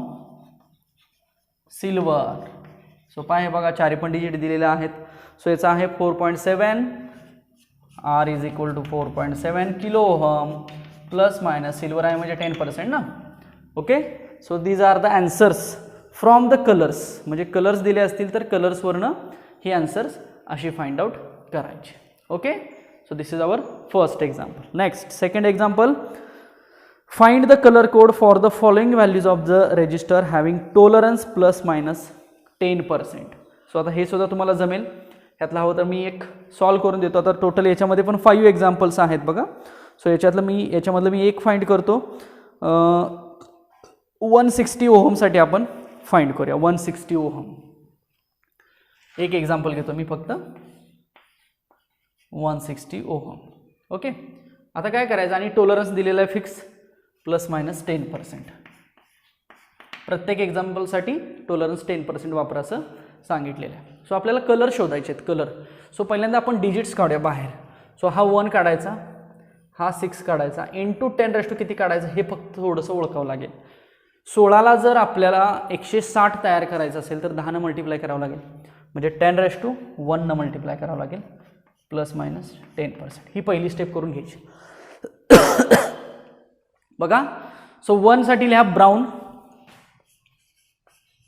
silver. सोपा आहे बघा, 4 पण डिजिट दिलेले आहेत. सो याचा आहे 4.7. R is equal to 4.7 kilo ohm plus minus silver आहे म्हणजे 10% ना. Okay. So these are the answers from the colours. म्हणजे कलर्स दिले असतील तर कलर्सवरनं ही आन्सर्स अशी फाइंड आउट करायची. Okay. So this is our first example. Next second example, find the colour code for the following values of the resistor having tolerance plus minus 10%. सो आता हे सुद्धा तुम्हाला जमेल. यातला हवं तर मी एक सॉल्व करून देतो. आता टोटल याच्यामध्ये पण 5 एक्झाम्पल्स आहेत बघा. सो याच्यामधलं मी एक फाइंड करतो. 160 ओहमसाठी आपण फाइंड करूया. 160 ओहम. एक एक्झाम्पल घेतो मी फक्त 160 ओहम. ओके, आता काय करायचं आणि टॉलरन्स दिलेला आहे फिक्स ±10%. प्रत्येक एक्झाम्पलसाठी टॉलरन्स 10% वापरा असं सांगितलेलं आहे. सो आपल्याला कलर शोधायचे आहेत, कलर. सो पहिल्यांदा आपण डिजिट्स काढूया बाहेर. सो हा 1 काढायचा, हा 6 काढायचा, इंटू 10 किती काढायचं हे फक्त थोडंसं ओळखावं लागेल. 16ला जर आपल्याला 160 तयार करायचं असेल तर 10 मल्टिप्लाय करावं लागेल, म्हणजे 10⁻1 मल्टिप्लाय करावं लागेल ±10%. ही पहिली स्टेप करून घ्यायची. बघा, सो 1 साठी लिहा ब्राऊन,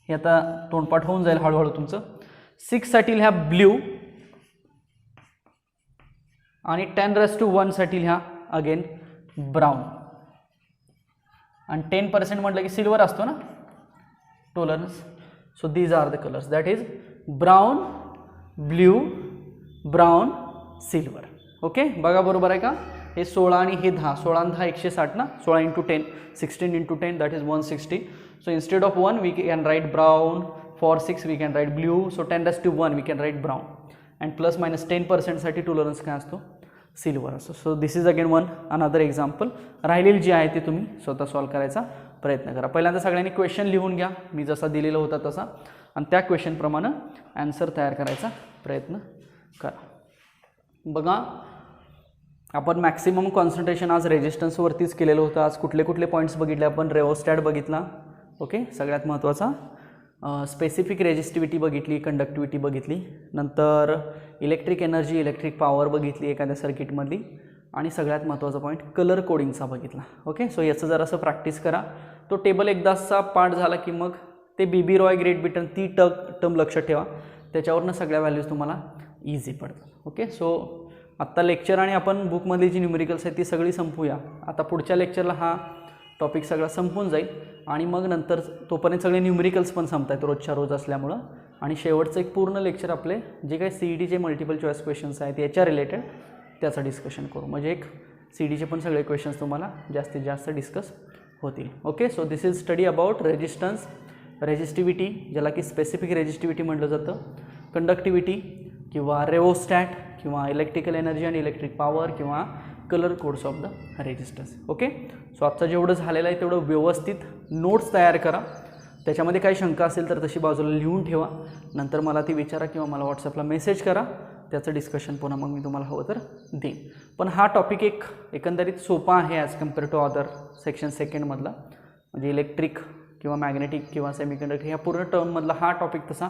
हे आता तोंडपाठ होऊन जाईल हळूहळू तुमचं. 6 साठी लिहा ब्ल्यू आणि 10⁻1 साठी लिहा अगेन ब्राऊन. आणि 10% म्हटलं की सिल्वर असतो ना tolerance. So these are the colours, that is brown, blue, brown, silver. Okay, बघा बरोबर आहे का. हे 16 आणि हे 10, 16 आणि 10 160 ना. 16 × 10, 16 × 10, that is 160. So instead of 1 we can write brown, for 6 we can write blue, so 10⁻1 we can write brown, and ±10% साठी टॉलरन्स काय असतो, सिल्वर असतो. So this is again another example. राहिलेली जी आहे ती तुम्ही स्वतः सॉल्व करायचा प्रयत्न करा. पहिल्यांदा सगळ्यांनी क्वेश्चन लिहून घ्या, मी जसा दिलेला होता तसा, आणि त्या क्वेश्चनप्रमाणे आन्सर तयार करायचा प्रयत्न करा. बघा, आपण मॅक्सिमम कॉन्सन्ट्रेशन आज रेजिस्टन्सवरतीच केलेलं होतं. आज कुठले कुठले पॉईंट्स बघितले आपण, रेओस्टॅट बघितला. ओके, सगळ्यात महत्त्वाचा स्पेसिफिक रेजिस्टिव्हिटी बघितली, कंडक्टिव्हिटी बघितली, नंतर इलेक्ट्रिक एनर्जी, इलेक्ट्रिक पॉवर बघितली एखाद्या सर्किटमधली, आणि सगळ्यात महत्त्वाचा पॉईंट कलर कोडिंगचा बघितला. ओके, सो याचं जरासं प्रॅक्टिस करा. तो टेबल एकदाचा पार्ट झाला की मग ते बीबी रॉय ग्रेट ब्रिटन ती टर्म लक्षात ठेवा, त्याच्यावरनं सगळ्या व्हॅल्यूज तुम्हाला इझी पडतात. ओके, सो आत्ता लेक्चर आणि आपण बुकमधली जी न्यूमेरिकल्स आहेत ती सगळी संपूया. आता पुढच्या लेक्चरला हा टॉपिक सगळा संपून जाईल, आणि मग नंतर तोपर्यंत सगळे न्यूमेरिकल्स पण संपत आहेत रोजच्या रोज असल्यामुळं. आणि शेवटचं एक पूर्ण लेक्चर आपले जे काही CETचे मल्टिपल चॉईस क्वेश्चन्स आहेत याच्या रिलेटेड त्याचं डिस्कशन करू, म्हणजे एक CETचे पण सगळे क्वेश्चन्स तुम्हाला जास्तीत जास्त डिस्कस होतील. Okay, so this is study about resistance, resistivity ज्याला की स्पेसिफिक रेजिस्टिव्हिटी म्हटलं जातं, कंडक्टिव्हिटी किंवा रेओस्टॅट किंवा इलेक्ट्रिकल एनर्जी आणि इलेक्ट्रिक पॉवर किंवा colour codes of the resistance. Okay, so आजचं जेवढं झालेलं आहे तेवढं व्यवस्थित नोट्स तयार करा. त्याच्यामध्ये काही शंका असेल तर तशी बाजूला लिहून ठेवा, नंतर मला ती विचारा किंवा मला व्हॉट्सअपला मेसेज करा. त्याचं डिस्कशन पुन्हा मग मी तुम्हाला हवं तर देईन. पण हा टॉपिक एकंदरीत सोपा आहे as compare to other section सेकंडमधला, म्हणजे इलेक्ट्रिक किंवा मॅग्नेटिक किंवा सेमीकंडक्टर ह्या पूर्ण टर्ममधला हा टॉपिक तसा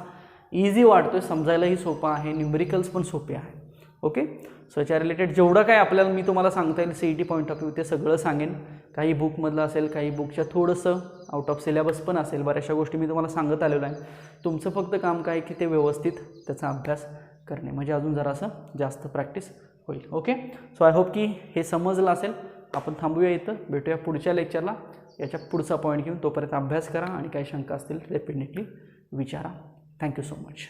इझी वाटतो, समजायलाही सोपा आहे, न्यूमेरिकल्स पण सोपे आहे. ओके, सो याच्या रिलेटेड जेवढं काय आपल्याला मी तुम्हाला सांगता येईल CET पॉईंट ऑफ व्ह्यू ते सगळं सांगेन. काही बुकमधलं असेल, काही बुकच्या थोडंसं आउट ऑफ सिलेबस पण असेल, बऱ्याचशा गोष्टी मी तुम्हाला सांगत आलेलो आहे. तुमचं फक्त काम काय की ते व्यवस्थित त्याचा अभ्यास करणे, म्हणजे अजून जरासं जास्त प्रॅक्टिस होईल. ओके, सो आय होप की हे समजलं असेल. आपण थांबूया इथं, भेटूया पुढच्या लेक्चरला याच्या पुढचा पॉईंट घेऊन. तोपर्यंत अभ्यास करा आणि काही शंका असतील डेफिनेटली विचारा. Thank you so much.